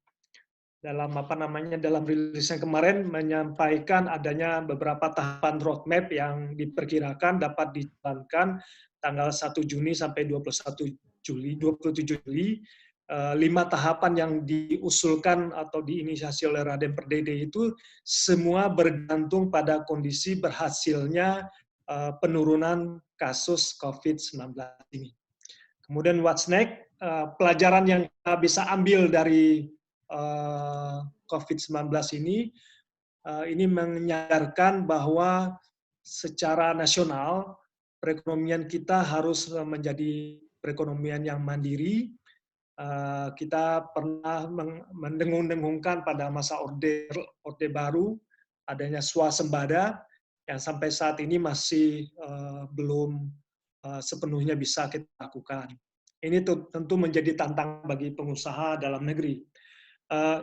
rilisnya kemarin menyampaikan adanya beberapa tahapan roadmap yang diperkirakan dapat dijalankan tanggal 1 Juni sampai 27 Juli. 5 tahapan yang diusulkan atau diinisiasi oleh Raden Perdede itu semua bergantung pada kondisi berhasilnya penurunan kasus COVID-19 ini. Kemudian what's next? Pelajaran yang kita bisa ambil dari COVID-19 ini menyadarkan bahwa secara nasional perekonomian kita harus menjadi perekonomian yang mandiri. Kita pernah mendengung-dengungkan pada masa Orde Baru adanya swasembada yang sampai saat ini masih belum sepenuhnya bisa kita lakukan. Ini tentu menjadi tantangan bagi pengusaha dalam negeri.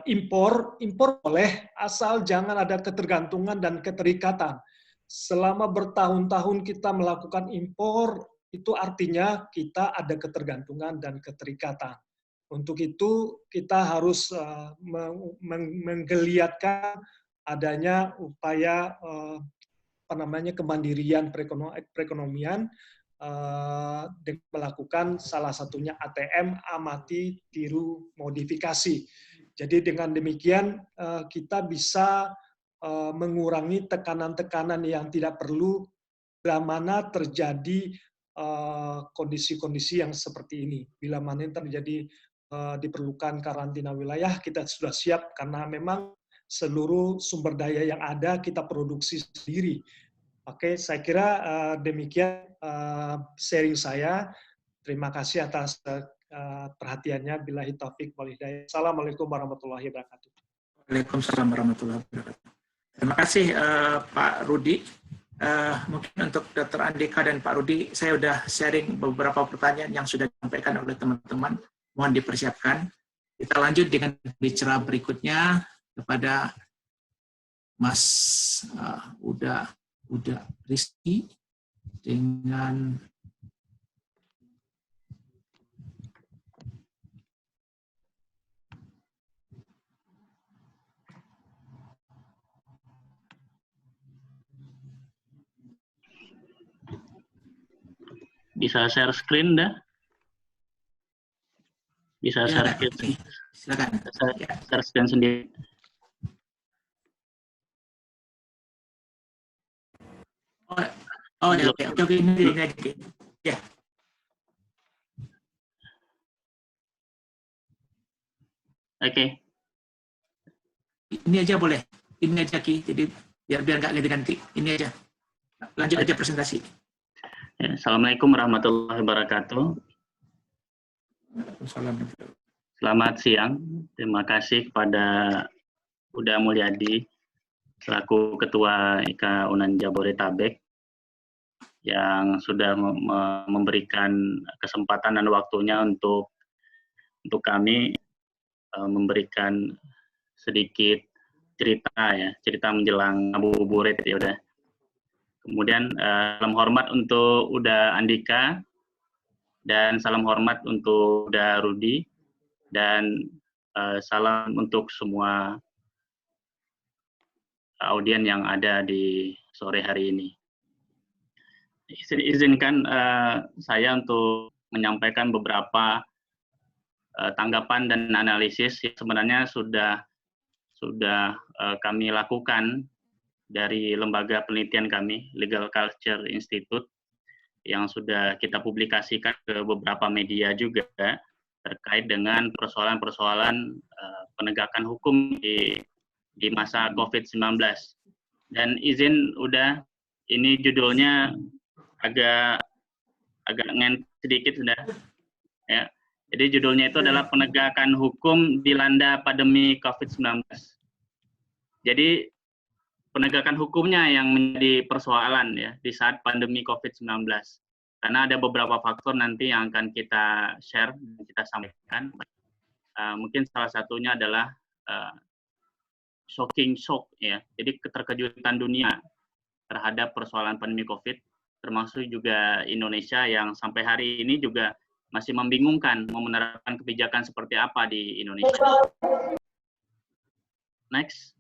Impor boleh, asal jangan ada ketergantungan dan keterikatan. Selama bertahun-tahun kita melakukan impor, itu artinya kita ada ketergantungan dan keterikatan. Untuk itu kita harus menggeliatkan adanya upaya kemandirian perekonomian dengan melakukan salah satunya ATM, amati, tiru, modifikasi. Jadi dengan demikian kita bisa mengurangi tekanan-tekanan yang tidak perlu bila mana terjadi kondisi-kondisi yang seperti ini. Bila mana terjadi diperlukan karantina wilayah, kita sudah siap karena memang seluruh sumber daya yang ada kita produksi sendiri. Oke, saya kira demikian sharing saya. Terima kasih atas perhatiannya. Billahi taufik wal hidayah. Assalamualaikum warahmatullahi wabarakatuh. Waalaikumsalam warahmatullahi wabarakatuh. Terima kasih Pak Rudi. Mungkin untuk Dr. Andika dan Pak Rudi, saya sudah sharing beberapa pertanyaan yang sudah disampaikan oleh teman-teman. Mohon dipersiapkan. Kita lanjut dengan bicara berikutnya kepada Mas Uda Rizky dengan bisa share screen dah? Bisa Ya, share screen, oke. Silakan. Ya. share screen sendiri. Oh ya, oke, ini aja. Ya, Oke. ini aja boleh. Ini aja Ki. Jadi biar nggak ganti-ganti. Ini aja. Lanjut aja presentasi. Ya, Assalamualaikum warahmatullahi wabarakatuh. Assalamualaikum. Selamat siang. Terima kasih kepada Uda Mulyadi selaku Ketua IKA Unan Jabodetabek yang sudah memberikan kesempatan dan waktunya untuk kami memberikan sedikit cerita menjelang ngabuburit ya udah. Kemudian salam hormat untuk Uda Andika dan salam hormat untuk Uda Rudi dan salam untuk semua audien yang ada di sore hari ini. Izinkan saya untuk menyampaikan beberapa tanggapan dan analisis yang sebenarnya sudah kami lakukan dari lembaga penelitian kami, Legal Culture Institute, yang sudah kita publikasikan ke beberapa media juga terkait dengan persoalan-persoalan penegakan hukum di masa COVID-19. Dan izin udah, ini judulnya agak ngen sedikit sudah. Ya. Jadi judulnya itu adalah penegakan hukum dilanda pandemi COVID-19. Jadi penegakan hukumnya yang menjadi persoalan ya di saat pandemi COVID-19. Karena ada beberapa faktor nanti yang akan kita share dan kita sampaikan. Mungkin salah satunya adalah shocking shock ya. Jadi keterkejutan dunia terhadap persoalan pandemi COVID, termasuk juga Indonesia yang sampai hari ini juga masih membingungkan mau menerapkan kebijakan seperti apa di Indonesia. Next.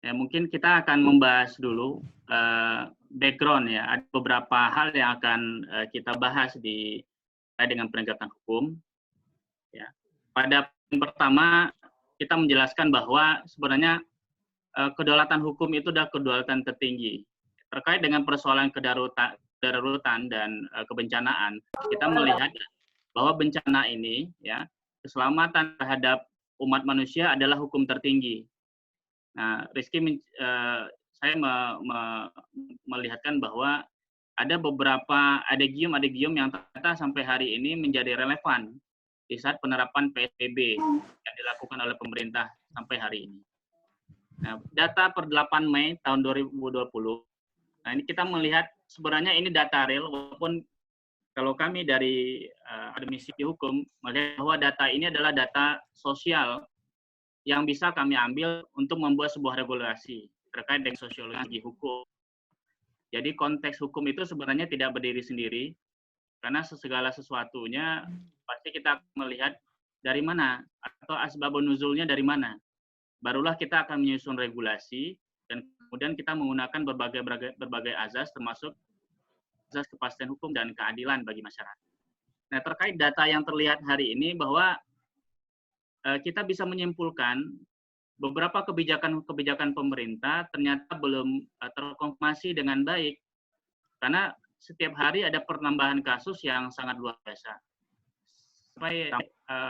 Ya, mungkin kita akan membahas dulu background ya. Ada beberapa hal yang akan kita bahas dengan penegakan hukum. Ya. Pada pertama kita menjelaskan bahwa sebenarnya kedaulatan hukum itu adalah kedaulatan tertinggi. Terkait dengan persoalan kedaruratan dan kebencanaan, kita melihat bahwa bencana ini ya keselamatan terhadap umat manusia adalah hukum tertinggi. Nah, Rizky, saya melihatkan bahwa ada beberapa adegium yang ternyata sampai hari ini menjadi relevan di saat penerapan PSBB yang dilakukan oleh pemerintah sampai hari ini. Nah, data per 8 Mei tahun 2020, nah ini kita melihat sebenarnya ini data real, walaupun kalau kami dari akademisi hukum melihat bahwa data ini adalah data sosial yang bisa kami ambil untuk membuat sebuah regulasi terkait dengan sosiologi hukum. Jadi konteks hukum itu sebenarnya tidak berdiri sendiri, karena segala sesuatunya pasti kita melihat dari mana, atau asbabun nuzulnya dari mana. Barulah kita akan menyusun regulasi, dan kemudian kita menggunakan berbagai azas, termasuk azas kepastian hukum dan keadilan bagi masyarakat. Nah, terkait data yang terlihat hari ini, bahwa kita bisa menyimpulkan beberapa kebijakan pemerintah ternyata belum terkonfirmasi dengan baik, karena setiap hari ada penambahan kasus yang sangat luar biasa, sampai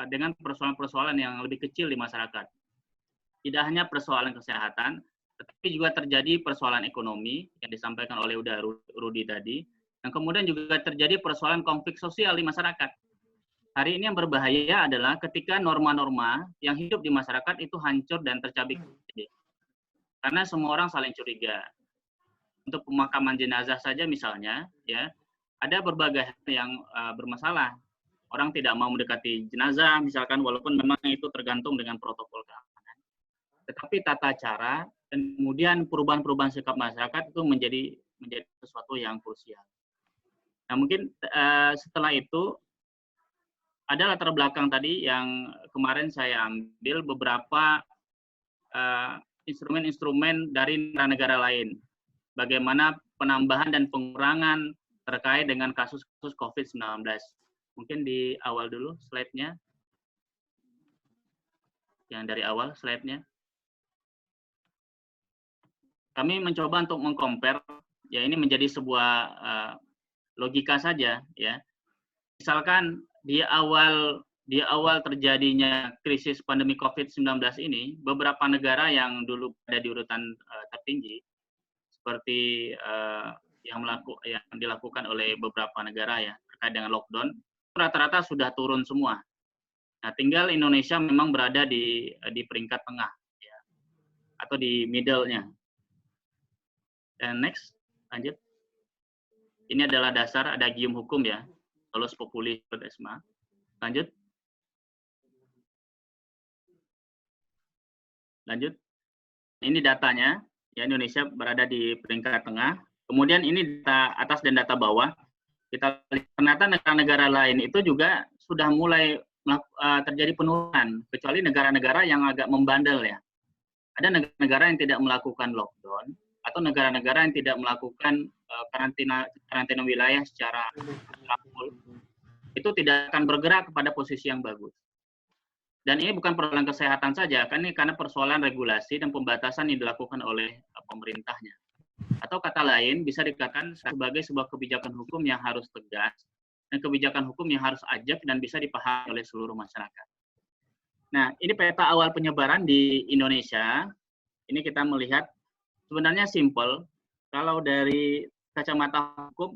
dengan persoalan-persoalan yang lebih kecil di masyarakat. Tidak hanya persoalan kesehatan, tetapi juga terjadi persoalan ekonomi yang disampaikan oleh Uda Rudi tadi, dan kemudian juga terjadi persoalan konflik sosial di masyarakat. Hari ini yang berbahaya adalah ketika norma-norma yang hidup di masyarakat itu hancur dan tercabik. Karena semua orang saling curiga. Untuk pemakaman jenazah saja misalnya, ya ada berbagai hal yang bermasalah. Orang tidak mau mendekati jenazah, misalkan, walaupun memang itu tergantung dengan protokol keamanan. Tetapi tata cara dan kemudian perubahan-perubahan sikap masyarakat itu menjadi sesuatu yang krusial. Nah, mungkin setelah itu ada latar belakang tadi yang kemarin saya ambil beberapa instrumen-instrumen dari negara lain. Bagaimana penambahan dan pengurangan terkait dengan kasus-kasus COVID-19. Mungkin di awal dulu slide-nya. Yang dari awal slide-nya. Kami mencoba untuk meng-compare, ya ini menjadi sebuah logika saja, ya. Misalkan di awal terjadinya krisis pandemi COVID-19 ini, beberapa negara yang dulu ada di urutan tertinggi, seperti yang dilakukan oleh beberapa negara ya terkait dengan lockdown, rata-rata sudah turun semua. Nah, tinggal Indonesia memang berada di peringkat tengah, ya, atau di middle-nya. Dan next, lanjut. Ini adalah dasar adagium hukum ya, solus populi esma. Lanjut. Lanjut. Ini datanya, ya Indonesia berada di peringkat tengah. Kemudian ini data atas dan data bawah. Kita lihat ternyata negara-negara lain itu juga sudah mulai terjadi penurunan, kecuali negara-negara yang agak membandel ya. Ada negara-negara yang tidak melakukan lockdown, atau negara-negara yang tidak melakukan karantina wilayah secara full, itu tidak akan bergerak kepada posisi yang bagus. Dan ini bukan persoalan kesehatan saja, kan ini karena persoalan regulasi dan pembatasan yang dilakukan oleh pemerintahnya. Atau kata lain, bisa dikatakan sebagai sebuah kebijakan hukum yang harus tegas, dan kebijakan hukum yang harus ajak dan bisa dipahami oleh seluruh masyarakat. Nah, ini peta awal penyebaran di Indonesia. Ini kita melihat sebenarnya simple. Kalau dari kacamata hukum,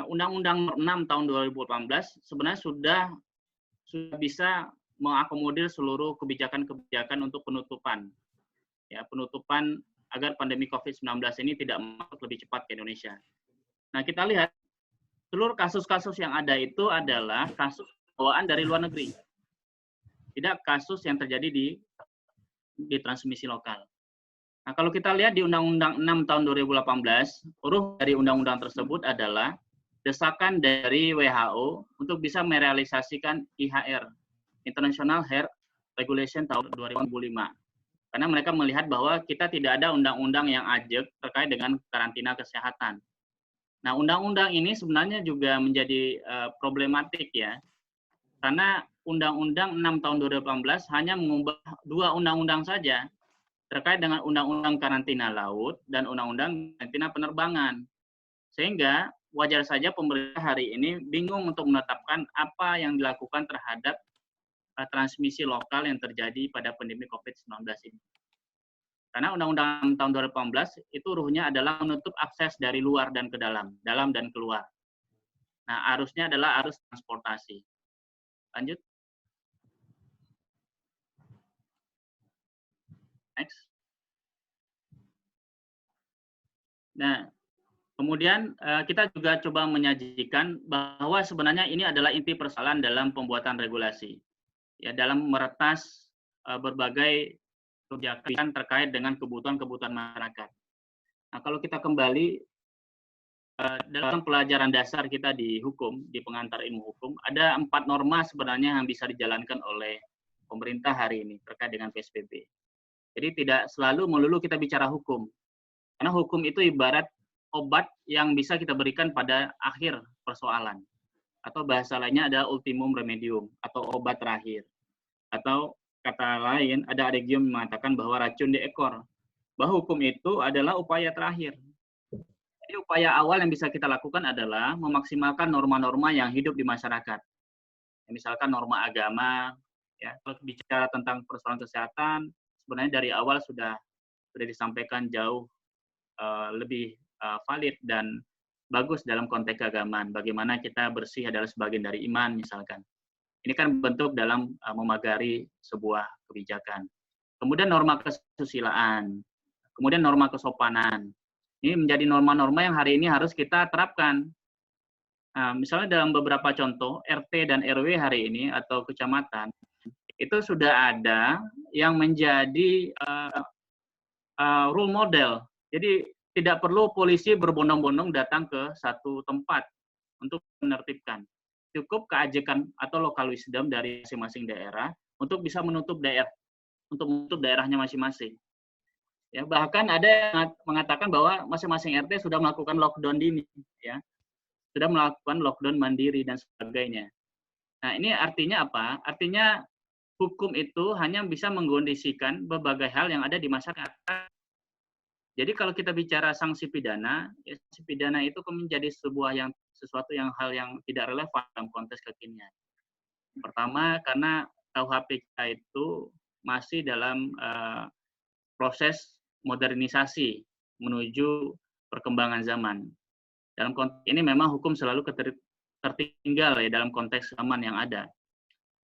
Undang-Undang 6 tahun 2018 sebenarnya sudah bisa mengakomodir seluruh kebijakan-kebijakan untuk penutupan. Ya, penutupan agar pandemi COVID-19 ini tidak masuk lebih cepat ke Indonesia. Nah, kita lihat seluruh kasus-kasus yang ada itu adalah kasus bawaan dari luar negeri. Tidak kasus yang terjadi di transmisi lokal. Nah, kalau kita lihat di Undang-Undang 6 tahun 2018, huruf dari undang-undang tersebut adalah desakan dari WHO untuk bisa merealisasikan IHR, International Health Regulation tahun 2005. Karena mereka melihat bahwa kita tidak ada undang-undang yang ajak terkait dengan karantina kesehatan. Nah, undang-undang ini sebenarnya juga menjadi problematik ya, karena Undang-Undang 6 tahun 2018 hanya mengubah 2 undang-undang saja terkait dengan Undang-Undang Karantina Laut dan Undang-Undang Karantina Penerbangan. Sehingga wajar saja pemerintah hari ini bingung untuk menetapkan apa yang dilakukan terhadap transmisi lokal yang terjadi pada pandemi COVID-19 ini. Karena Undang-Undang tahun 2018 itu ruhnya adalah menutup akses dari luar dan ke dalam dan keluar. Nah, arusnya adalah arus transportasi. Lanjut. Next. Nah, kemudian kita juga coba menyajikan bahwa sebenarnya ini adalah inti persoalan dalam pembuatan regulasi. Ya, dalam meretas berbagai kebijakan terkait dengan kebutuhan-kebutuhan masyarakat. Nah, kalau kita kembali dalam pelajaran dasar kita di hukum, di pengantar ilmu hukum, ada 4 norma sebenarnya yang bisa dijalankan oleh pemerintah hari ini terkait dengan PSBB. Jadi tidak selalu melulu kita bicara hukum. Karena hukum itu ibarat obat yang bisa kita berikan pada akhir persoalan. Atau bahasa lainnya ada ultimum remedium, atau obat terakhir. Atau kata lain, ada adagium mengatakan bahwa racun di ekor. Bahwa hukum itu adalah upaya terakhir. Jadi upaya awal yang bisa kita lakukan adalah memaksimalkan norma-norma yang hidup di masyarakat. Misalkan norma agama, ya, kalau bicara tentang persoalan kesehatan, sebenarnya dari awal sudah disampaikan jauh lebih valid dan bagus dalam konteks keagamaan. Bagaimana kita bersih adalah sebagian dari iman, misalkan. Ini kan bentuk dalam memagari sebuah kebijakan. Kemudian norma kesusilaan, kemudian norma kesopanan. Ini menjadi norma-norma yang hari ini harus kita terapkan. Nah, misalnya dalam beberapa contoh, RT dan RW hari ini atau kecamatan, itu sudah ada yang menjadi role model. Jadi tidak perlu polisi berbondong-bondong datang ke satu tempat untuk menertibkan. Cukup keajekan atau local wisdom dari masing-masing daerah untuk bisa menutup daerahnya masing-masing. Ya, bahkan ada yang mengatakan bahwa masing-masing RT sudah melakukan lockdown dini, ya, sudah melakukan lockdown mandiri dan sebagainya. Nah, ini artinya apa? Artinya hukum itu hanya bisa mengkondisikan berbagai hal yang ada di masyarakat. Jadi kalau kita bicara sanksi pidana, ya, sanksi pidana itu menjadi sesuatu yang hal yang tidak relevan dalam konteks kekinian. Pertama, karena KUHP kita itu masih dalam proses modernisasi menuju perkembangan zaman. Dalam konteks ini memang hukum selalu tertinggal ya dalam konteks zaman yang ada.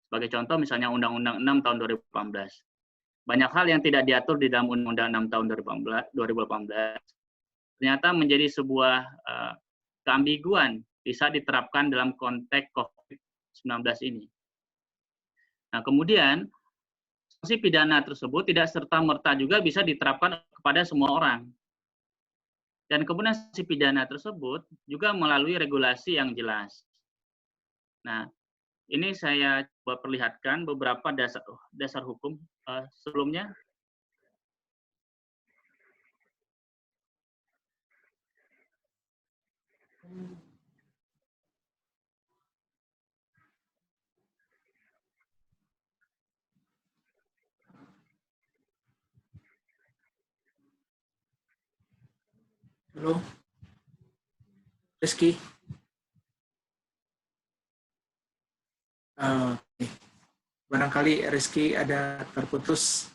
Sebagai contoh misalnya Undang-Undang 6 tahun 2018. Banyak hal yang tidak diatur di dalam Undang-Undang 6 tahun 2018 ternyata menjadi sebuah keambiguan bisa diterapkan dalam konteks COVID-19 ini. Nah, kemudian sanksi pidana tersebut tidak serta-merta juga bisa diterapkan kepada semua orang. Dan kemudian sanksi pidana tersebut juga melalui regulasi yang jelas. Nah, ini saya coba perlihatkan beberapa dasar hukum sebelumnya. Halo, Rizky. Oke. Barangkali Rizky ada terputus.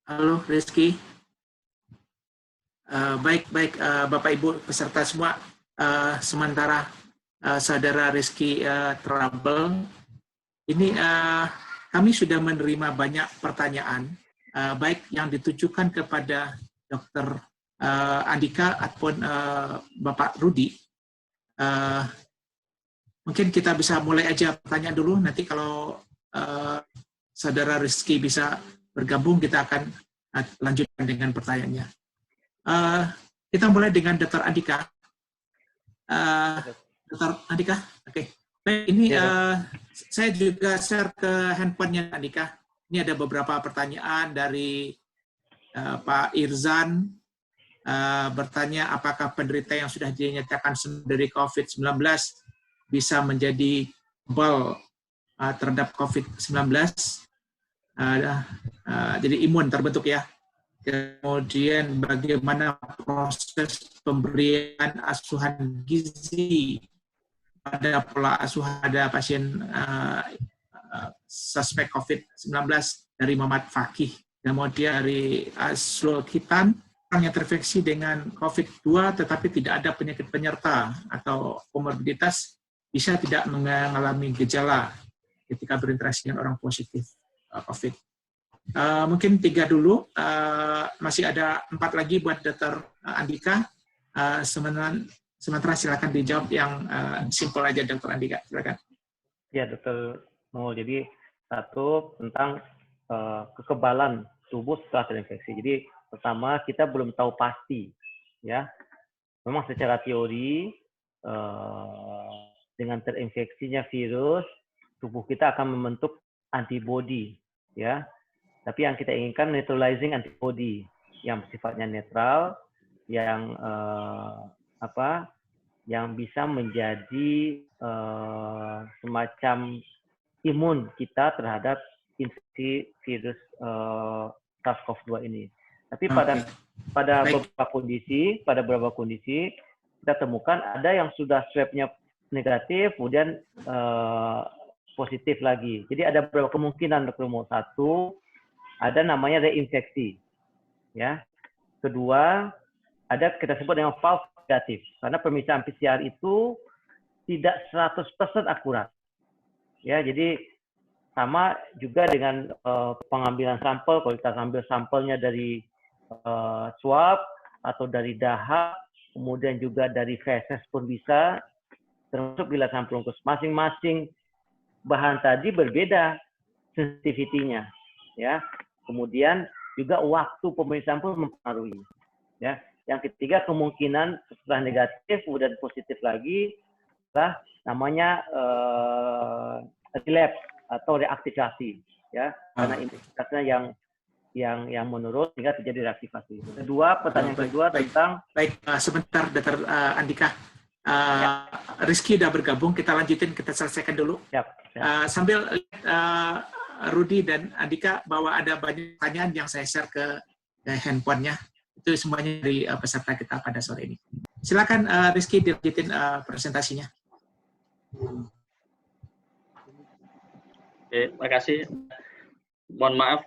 Halo, Rizky. Baik, Bapak Ibu peserta semua. Sementara Saudara Rizky trouble, ini kami sudah menerima banyak pertanyaan, baik yang ditujukan kepada Dr. Andika ataupun Bapak Rudi. Mungkin kita bisa mulai aja pertanyaan dulu, nanti kalau Saudara Rizky bisa bergabung, kita akan lanjutkan dengan pertanyaannya. Kita mulai dengan Dr. Andika. Dr. Andika, oke. Baik, ini saya juga share ke handphonenya Andika. Ini ada beberapa pertanyaan dari Pak Irzan. Bertanya apakah penderita yang sudah dinyatakan dari COVID-19 bisa menjadi kebal terhadap COVID-19. Jadi imun terbentuk ya. Kemudian bagaimana proses pemberian asuhan gizi pada pola asuh pada pasien suspek COVID-19 dari Muhammad Fakih. Kemudian dari Aslul Khitan, orang yang terinfeksi dengan COVID-2 tetapi tidak ada penyakit penyerta atau komorbiditas bisa tidak mengalami gejala ketika berinteraksi dengan orang positif COVID. Mungkin 3 dulu, masih ada 4 lagi buat Dr. Andika. Sementara silakan dijawab yang simpel aja, Dr. Andika. Silakan. Ya, Dr. Mo. Jadi satu tentang kekebalan tubuh setelah terinfeksi. Jadi pertama kita belum tahu pasti, ya. Memang secara teori dengan terinfeksinya virus, tubuh kita akan membentuk antibodi, ya. Tapi yang kita inginkan neutralizing antibody yang sifatnya netral, yang yang bisa menjadi semacam imun kita terhadap infeksi virus SARS-CoV-2 ini. Tapi pada beberapa kondisi kita temukan ada yang sudah swab-nya negatif, kemudian positif lagi. Jadi ada beberapa kemungkinan, Dr. Mo. Satu, ada namanya reinfeksi, ya. Kedua, ada kita sebut dengan false negatif, karena pemisahan PCR itu tidak 100% akurat, ya. Jadi sama juga dengan pengambilan sampel. Kalau kita ambil sampelnya dari swab atau dari dahak, kemudian juga dari feses pun bisa, termasuk bila sampel bronkus. Masing-masing bahan tadi berbeda sensitivitinya, ya. Kemudian juga waktu pemeriksaan pun mempengaruhi. Ya. Yang ketiga, kemungkinan setelah negatif kemudian positif lagi adalah namanya relapse atau reaktivasi, ya, karena imunitasnya yang menurun sehingga terjadi reaktivasi. Kedua, pertanyaan kedua tentang sebentar, Dr. Andika. Rizky udah bergabung, kita lanjutin, kita selesaikan dulu. Sambil Rudi dan Andika bahwa ada banyak pertanyaan yang saya share ke handphonenya, itu semuanya dari peserta kita pada sore ini. Silakan Rizky dilanjutin presentasinya. Oke, makasih. Mohon maaf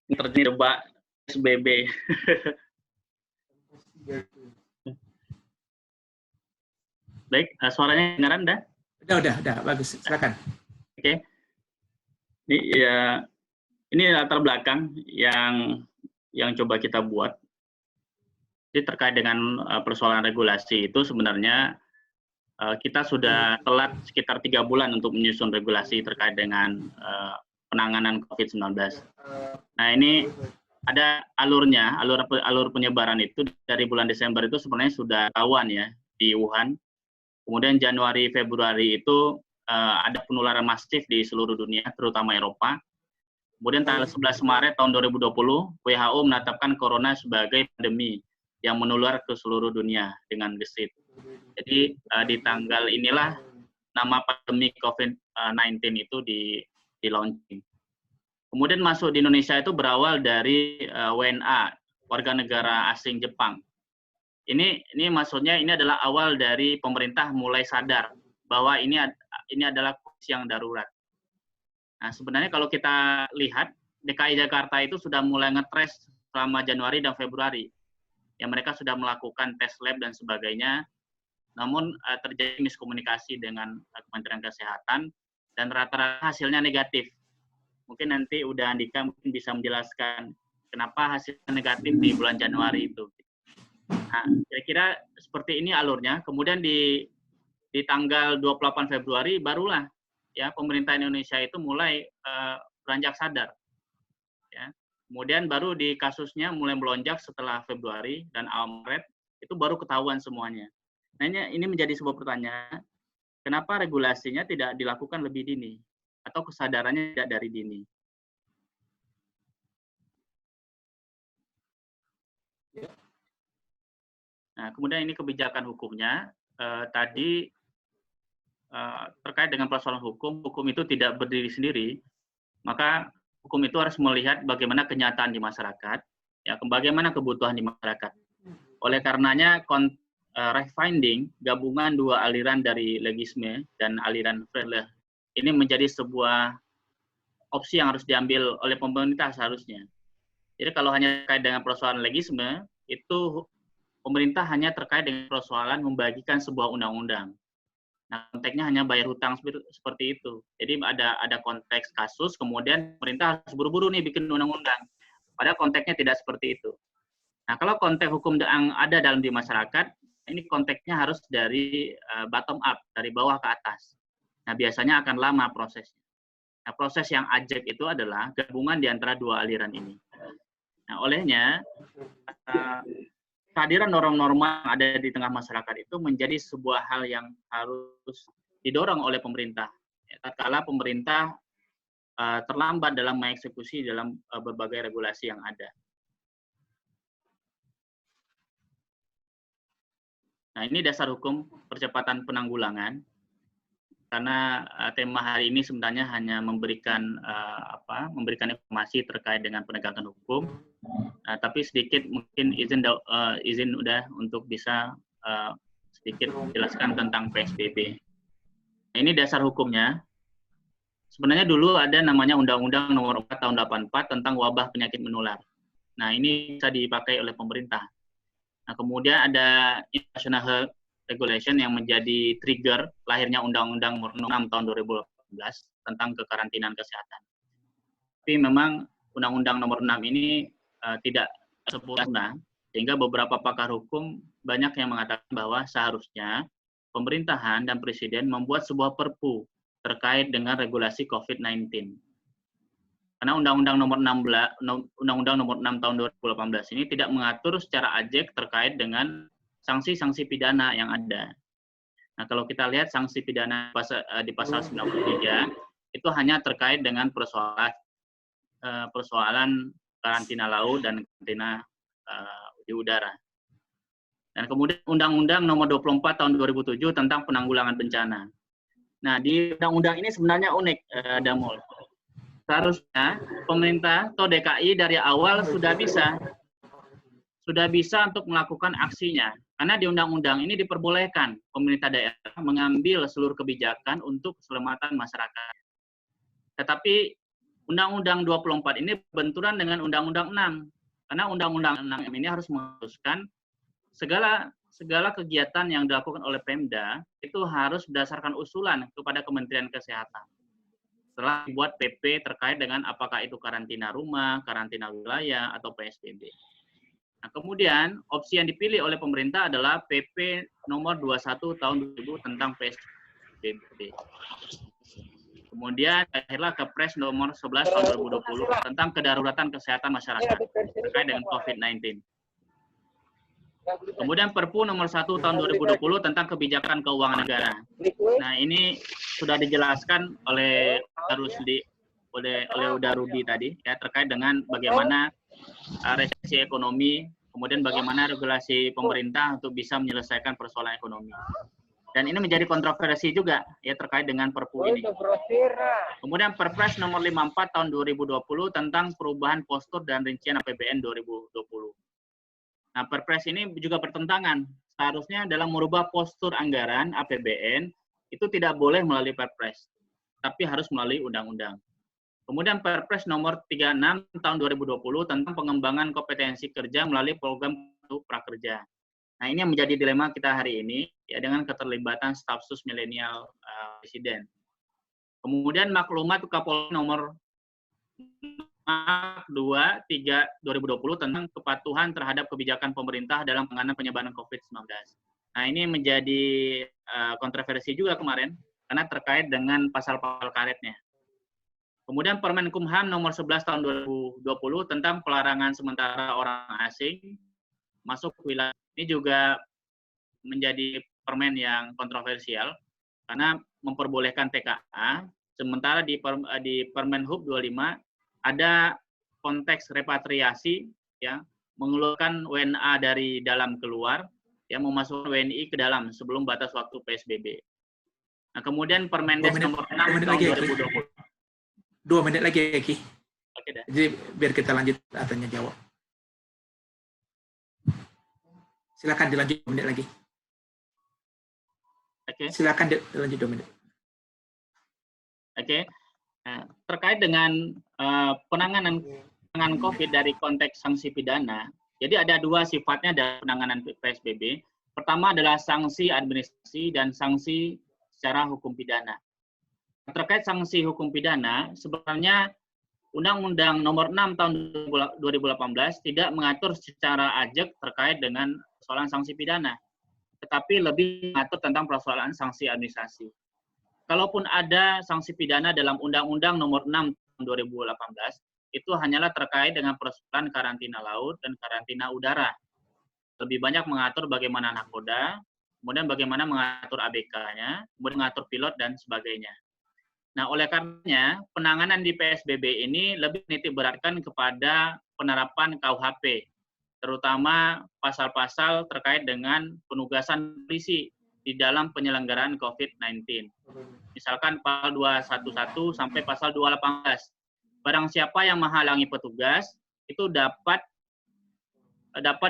terjebak SBB. Baik, suaranya dengaran dah? Udah, bagus. Silakan. Oke. Ini latar belakang yang coba kita buat. Jadi terkait dengan persoalan regulasi itu sebenarnya kita sudah telat sekitar 3 bulan untuk menyusun regulasi terkait dengan penanganan COVID-19. Nah, ini ada alurnya, alur penyebaran itu dari bulan Desember itu sebenarnya sudah tahuan ya di Wuhan. Kemudian Januari, Februari itu ada penularan masif di seluruh dunia, terutama Eropa. Kemudian tanggal 11 Maret tahun 2020, WHO menetapkan corona sebagai pandemi yang menular ke seluruh dunia dengan gesit. Jadi di tanggal inilah nama pandemi COVID-19 itu di launching. Kemudian masuk di Indonesia itu berawal dari WNA, warga negara asing Jepang. Ini maksudnya ini adalah awal dari pemerintah mulai sadar bahwa ini adalah kondisi yang darurat. Nah, sebenarnya kalau kita lihat DKI Jakarta itu sudah mulai ngetres selama Januari dan Februari. Ya, mereka sudah melakukan tes lab dan sebagainya. Namun terjadi miskomunikasi dengan Kementerian Kesehatan dan rata-rata hasilnya negatif. Mungkin nanti udah Andika mungkin bisa menjelaskan kenapa hasilnya negatif di bulan Januari itu. Nah, kira-kira seperti ini alurnya. Kemudian di tanggal 28 Februari barulah ya pemerintah Indonesia itu mulai beranjak sadar. Ya. Kemudian baru di kasusnya mulai melonjak setelah Februari dan awal Maret itu baru ketahuan semuanya. Nah, ini menjadi sebuah pertanyaan, kenapa regulasinya tidak dilakukan lebih dini atau kesadarannya tidak dari dini? Nah, kemudian ini kebijakan hukumnya. Tadi terkait dengan persoalan hukum itu tidak berdiri sendiri, maka hukum itu harus melihat bagaimana kenyataan di masyarakat, ya, bagaimana kebutuhan di masyarakat. Oleh karenanya, refinding gabungan dua aliran dari legisme dan aliran Freilich ini menjadi sebuah opsi yang harus diambil oleh pemerintah seharusnya. Jadi kalau hanya terkait dengan persoalan legisme, itu pemerintah hanya terkait dengan persoalan membagikan sebuah undang-undang. Nah, konteksnya hanya bayar hutang seperti itu. Jadi ada konteks kasus, kemudian pemerintah harus buru-buru nih bikin undang-undang. Padahal konteksnya tidak seperti itu. Nah, kalau konteks hukum yang ada dalam di masyarakat, ini konteksnya harus dari bottom up, dari bawah ke atas. Nah, biasanya akan lama prosesnya. Nah, proses yang ajak itu adalah gabungan di antara dua aliran ini. Nah, olehnya, kehadiran norma-norma yang ada di tengah masyarakat itu menjadi sebuah hal yang harus didorong oleh pemerintah. Tatkala pemerintah terlambat dalam mengeksekusi dalam berbagai regulasi yang ada. Nah, ini dasar hukum percepatan penanggulangan. Karena tema hari ini sebenarnya hanya memberikan informasi terkait dengan penegakan hukum. Tapi sedikit mungkin izin udah untuk bisa sedikit menjelaskan tentang PSBB. Nah, ini dasar hukumnya. Sebenarnya dulu ada namanya Undang-Undang Nomor 4 Tahun 84 tentang wabah penyakit menular. Nah, ini bisa dipakai oleh pemerintah. Nah, kemudian ada International Health Regulation yang menjadi trigger lahirnya Undang-Undang Nomor 6 Tahun 2018 tentang kekarantinaan kesehatan. Tapi memang Undang-Undang Nomor 6 ini tidak sempurna, sehingga beberapa pakar hukum banyak yang mengatakan bahwa seharusnya pemerintahan dan presiden membuat sebuah perpu terkait dengan regulasi COVID-19. Karena Undang-Undang Nomor 6 Tahun 2018 ini tidak mengatur secara ajek terkait dengan sanksi-sanksi pidana yang ada. Nah, kalau kita lihat sanksi pidana di pasal 93 itu hanya terkait dengan persoalan karantina laut dan karantina di udara. Dan kemudian Undang-Undang Nomor 24 Tahun 2007 tentang penanggulangan bencana. Nah, di undang-undang ini sebenarnya unik, Damul. Seharusnya pemerintah atau DKI dari awal sudah bisa untuk melakukan aksinya. Karena di undang-undang ini diperbolehkan pemerintah daerah mengambil seluruh kebijakan untuk keselamatan masyarakat. Tetapi Undang-Undang 24 ini benturan dengan Undang-Undang 6. Karena Undang-Undang 6 ini harus mengharuskan segala kegiatan yang dilakukan oleh Pemda itu harus berdasarkan usulan kepada Kementerian Kesehatan. Setelah dibuat PP terkait dengan apakah itu karantina rumah, karantina wilayah, atau PSBB. Nah, kemudian opsi yang dipilih oleh pemerintah adalah PP nomor 21 tahun 2000 tentang PSBB. Kemudian akhirnya Kepres nomor 11 tahun 2020 tentang kedaruratan kesehatan masyarakat terkait dengan COVID-19. Kemudian Perpu nomor 1 tahun 2020 tentang kebijakan keuangan negara. Nah, ini sudah dijelaskan oleh Udarudi tadi ya, terkait dengan bagaimana resesi ekonomi, kemudian bagaimana regulasi pemerintah untuk bisa menyelesaikan persoalan ekonomi. Dan ini menjadi kontroversi juga ya terkait dengan Perpu ini. Kemudian Perpres nomor 54 tahun 2020 tentang perubahan postur dan rincian APBN 2020. Nah, Perpres ini juga bertentangan. Seharusnya dalam merubah postur anggaran APBN itu tidak boleh melalui Perpres, tapi harus melalui undang-undang. Kemudian Perpres nomor 36 tahun 2020 tentang pengembangan kompetensi kerja melalui program prakerja. Nah, ini yang menjadi dilema kita hari ini ya dengan keterlibatan staf sus milenial Presiden. Kemudian maklumat Kapolri nomor 2/3/2020 tentang kepatuhan terhadap kebijakan pemerintah dalam penanganan penyebaran COVID-19. Nah, ini menjadi kontroversi juga kemarin karena terkait dengan pasal-pasal karetnya. Kemudian Permenkumham nomor 11 tahun 2020 tentang pelarangan sementara orang asing masuk wilayah. Ini juga menjadi permen yang kontroversial karena memperbolehkan TKA, sementara di Permen Hub 25 ada konteks repatriasi ya, mengeluarkan WNA dari dalam keluar ya, memasukkan WNI ke dalam sebelum batas waktu PSBB. Nah, kemudian Permendes nomor 6 tahun 2020. 2 menit lagi, Eki. Oke dah. Jadi biar kita lanjut tanya jawab. Silakan dilanjut 2 menit lagi. Oke. Silakan dilanjut 2 menit. Oke. Nah, terkait dengan penanganan COVID dari konteks sanksi pidana, jadi ada 2 sifatnya dalam penanganan PSBB. Pertama adalah sanksi administrasi dan sanksi secara hukum pidana. Terkait sanksi hukum pidana, sebenarnya Undang-Undang Nomor 6 Tahun 2018 tidak mengatur secara ajak terkait dengan persoalan sanksi pidana, tetapi lebih mengatur tentang persoalan sanksi administrasi. Kalaupun ada sanksi pidana dalam Undang-Undang Nomor 6 Tahun 2018, itu hanyalah terkait dengan persoalan karantina laut dan karantina udara. Lebih banyak mengatur bagaimana nakoda, kemudian bagaimana mengatur ABK-nya, kemudian mengatur pilot dan sebagainya. Nah, oleh karenanya, penanganan di PSBB ini lebih menitik beratkan kepada penerapan KUHP, terutama pasal-pasal terkait dengan penugasan polisi di dalam penyelenggaraan COVID-19. Misalkan pasal 211 sampai pasal 218. Barang siapa yang menghalangi petugas, itu dapat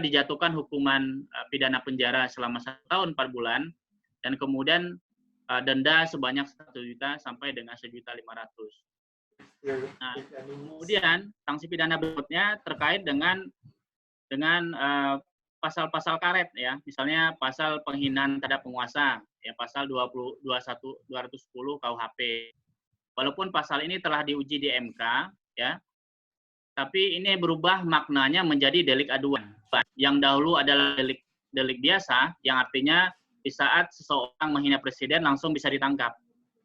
dijatuhkan hukuman pidana penjara selama 1 tahun 4 bulan, dan kemudian denda sebanyak 1 juta sampai dengan 1.500.000. Nah, kemudian sanksi pidana berikutnya terkait dengan pasal-pasal karet ya, misalnya pasal penghinaan terhadap penguasa ya, pasal 210 KUHP. Walaupun pasal ini telah diuji di MK ya, tapi ini berubah maknanya menjadi delik aduan. Yang dahulu adalah delik biasa, yang artinya di saat seseorang menghina presiden langsung bisa ditangkap.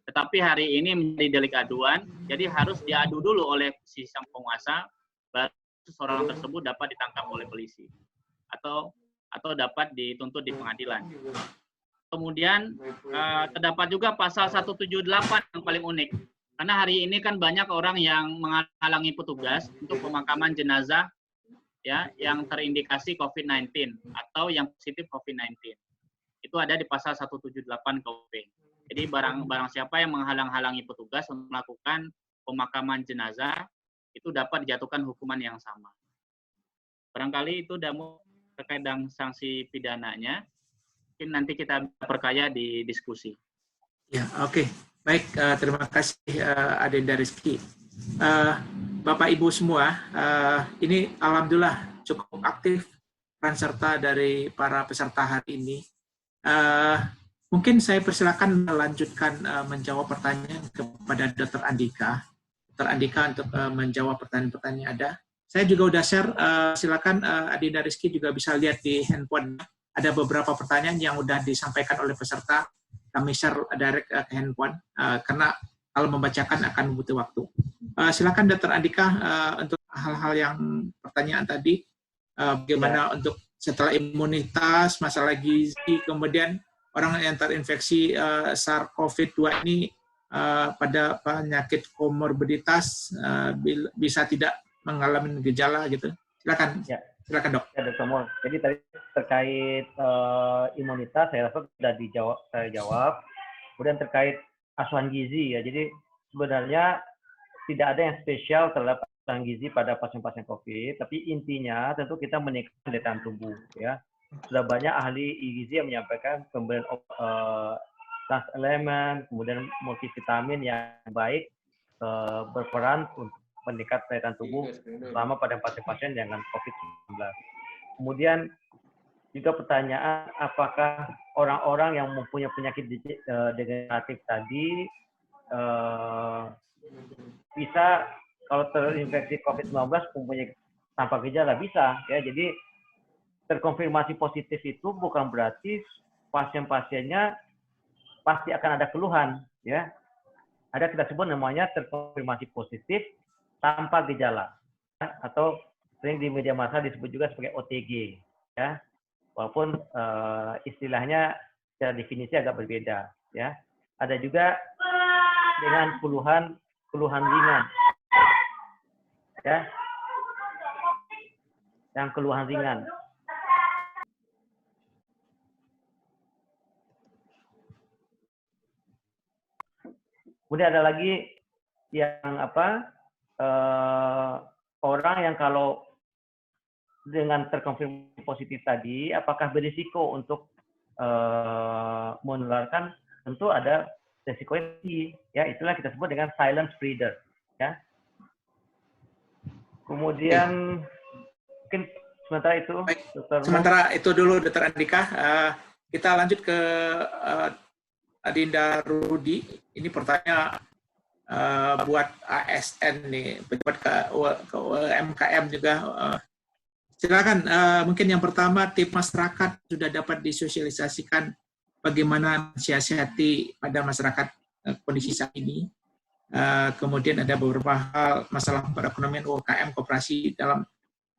Tetapi hari ini menjadi delik aduan, jadi harus diadu dulu oleh si sang penguasa, baru seseorang tersebut dapat ditangkap oleh polisi atau dapat dituntut di pengadilan. Kemudian terdapat juga pasal 178 yang paling unik. Karena hari ini kan banyak orang yang menghalangi petugas untuk pemakaman jenazah ya yang terindikasi COVID-19 atau yang positif COVID-19. Itu ada di pasal 178 KUP. Jadi barang siapa yang menghalang-halangi petugas untuk melakukan pemakaman jenazah itu dapat dijatuhkan hukuman yang sama. Barangkali itu Damu terkait dengan sanksi pidananya. Mungkin nanti kita perkaya di diskusi. Ya, oke. Baik, terima kasih Adinda Rizky. Bapak Ibu semua, ini alhamdulillah cukup aktif peran serta dari para peserta hari ini. Mungkin saya persilakan melanjutkan menjawab pertanyaan kepada Dr. Andika. Dr. Andika untuk menjawab pertanyaan-pertanyaan yang ada. Saya juga udah share, silakan Adinda Rizky juga bisa lihat di handphone. Ada beberapa pertanyaan yang udah disampaikan oleh peserta, kami share direct ke handphone, karena kalau membacakan akan butuh waktu. Silakan Dr. Andika untuk hal-hal yang pertanyaan tadi, bagaimana untuk setelah imunitas, masalah gizi, kemudian orang yang terinfeksi SARS-CoV-2 ini pada penyakit komorbiditas bisa tidak mengalami gejala gitu. Silakan. Ya. Silakan Dok. Ya, Dr. Mul. Jadi tadi terkait imunitas saya rasa sudah saya jawab. Kemudian terkait asuhan gizi ya. Jadi sebenarnya tidak ada yang spesial terhadap asuhan gizi pada pasien-pasien COVID, tapi intinya tentu kita meningkatkan daya tahan tubuh ya. Sudah banyak ahli gizi yang menyampaikan pemberian trans elemen, kemudian multivitamin yang baik berperan untuk meningkat daya tahan tubuh, terutama pada pasien-pasien dengan COVID-19. Kemudian juga pertanyaan, apakah orang-orang yang mempunyai penyakit degeneratif tadi bisa kalau terinfeksi COVID-19 mempunyai tanpa gejala? Bisa, ya. Jadi terkonfirmasi positif itu bukan berarti pasien-pasiennya pasti akan ada keluhan, ya. Ada kita sebut namanya terkonfirmasi positif tanpa gejala, ya, atau sering di media massa disebut juga sebagai OTG, ya. Walaupun istilahnya secara definisi agak berbeda, ya. Ada juga dengan keluhan ringan, ya, yang keluhan ringan. Kemudian ada lagi yang orang yang kalau dengan terkonfirmasi positif tadi, apakah berisiko untuk menularkan? Tentu ada risiko tinggi, ya. Itulah kita sebut dengan silent spreader, ya. Kemudian mungkin sementara itu, Dr. Sementara itu dulu, Dr. Andika. Kita lanjut ke Adinda Rudi. Ini pertanyaan buat ASN nih, pejabat ke UMKM juga. Silakan. Mungkin yang pertama, tip masyarakat sudah dapat disosialisasikan bagaimana mensiasati pada masyarakat kondisi saat ini. Kemudian ada beberapa hal masalah perekonomian UMKM koperasi dalam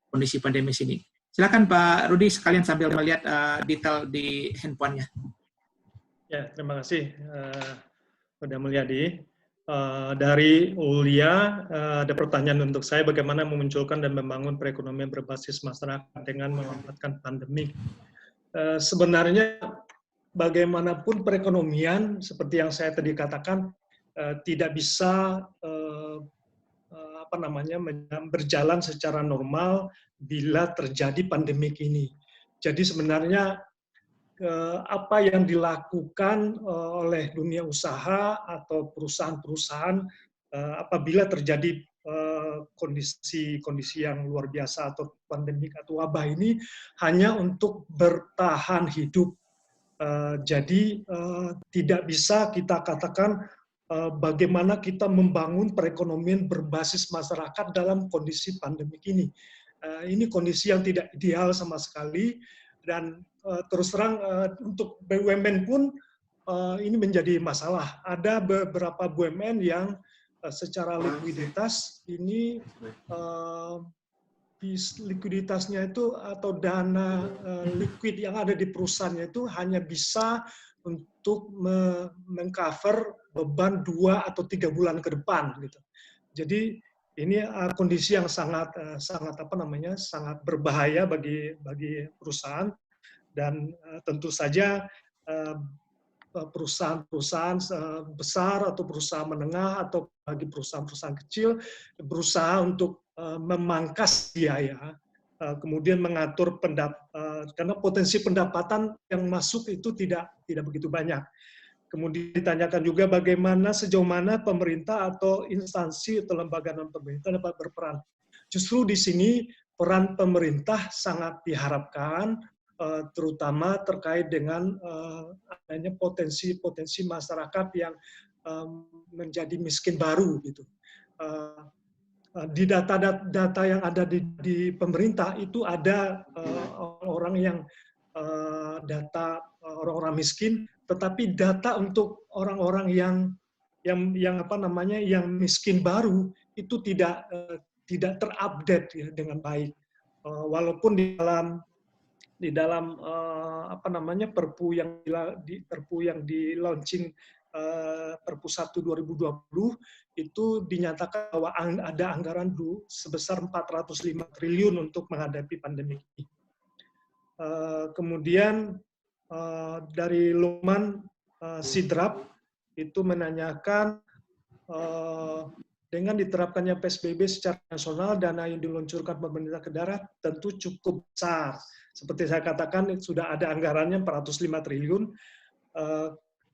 kondisi pandemi ini. Silakan Pak Rudi sekalian sambil melihat detail di handphonenya. Ya, terima kasih, Pak Mulyadi. Dari Ulia, ada pertanyaan untuk saya, bagaimana memunculkan dan membangun perekonomian berbasis masyarakat dengan memanfaatkan pandemi. Sebenarnya, bagaimanapun perekonomian, seperti yang saya tadi katakan, tidak bisa berjalan secara normal bila terjadi pandemik ini. Jadi sebenarnya apa yang dilakukan oleh dunia usaha atau perusahaan-perusahaan apabila terjadi kondisi yang luar biasa atau pandemik atau wabah ini hanya untuk bertahan hidup. Jadi tidak bisa kita katakan bagaimana kita membangun perekonomian berbasis masyarakat dalam kondisi pandemik ini. Ini kondisi yang tidak ideal sama sekali. Dan terus terang untuk BUMN pun ini menjadi masalah. Ada beberapa BUMN yang secara likuiditas ini likuiditasnya itu atau dana liquid yang ada di perusahaannya itu hanya bisa untuk mengcover beban 2 atau 3 bulan ke depan gitu. Jadi ini kondisi yang sangat sangat berbahaya bagi perusahaan, dan tentu saja perusahaan-perusahaan besar atau perusahaan menengah atau bagi perusahaan-perusahaan kecil berusaha untuk memangkas biaya, kemudian mengatur karena potensi pendapatan yang masuk itu tidak begitu banyak. Kemudian ditanyakan juga bagaimana sejauh mana pemerintah atau instansi atau lembaga non pemerintah dapat berperan. Justru di sini peran pemerintah sangat diharapkan, terutama terkait dengan adanya potensi masyarakat yang menjadi miskin baru gitu. Di data yang ada di pemerintah itu ada orang yang data orang-orang miskin, tetapi data untuk orang-orang yang miskin baru itu tidak terupdate ya, dengan baik. Walaupun di dalam Perpu yang di launching Perpu 1 2020 itu dinyatakan bahwa ada anggaran sebesar 405 triliun untuk menghadapi pandemi ini. Kemudian dari Lukman Sidrap itu menanyakan dengan diterapkannya PSBB secara nasional, dana yang diluncurkan pemerintah ke daerah tentu cukup besar. Seperti saya katakan, sudah ada anggarannya 405 triliun,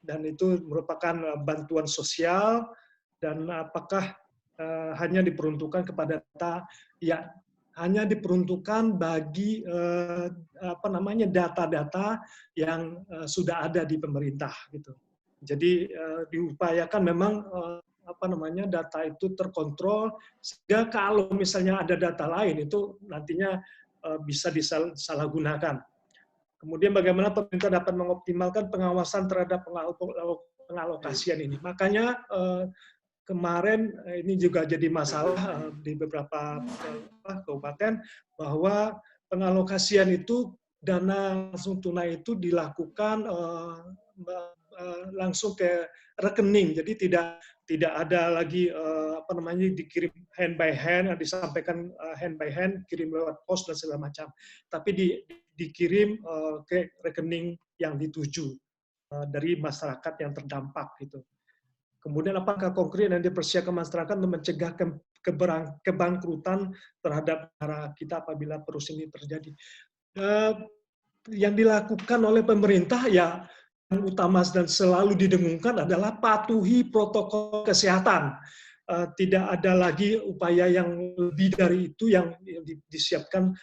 dan itu merupakan bantuan sosial, dan apakah hanya diperuntukkan kepada ya hanya diperuntukkan bagi data-data yang sudah ada di pemerintah gitu. Jadi diupayakan memang data itu terkontrol, sehingga kalau misalnya ada data lain itu nantinya bisa disalahgunakan. Kemudian bagaimana pemerintah dapat mengoptimalkan pengawasan terhadap pengalokasian ini. Makanya kemarin ini juga jadi masalah di beberapa kabupaten, bahwa pengalokasian itu dana langsung tunai itu dilakukan langsung ke rekening. Jadi tidak ada lagi dikirim hand by hand, disampaikan hand by hand, kirim lewat pos dan segala macam. Tapi dikirim ke rekening yang dituju dari masyarakat yang terdampak gitu. Kemudian apakah konkret yang dipersiapkan masyarakat untuk mencegah kebangkrutan terhadap negara kita apabila virus ini terjadi? Yang dilakukan oleh pemerintah ya yang utama dan selalu didengungkan adalah patuhi protokol kesehatan. Tidak ada lagi upaya yang lebih dari itu yang disiapkan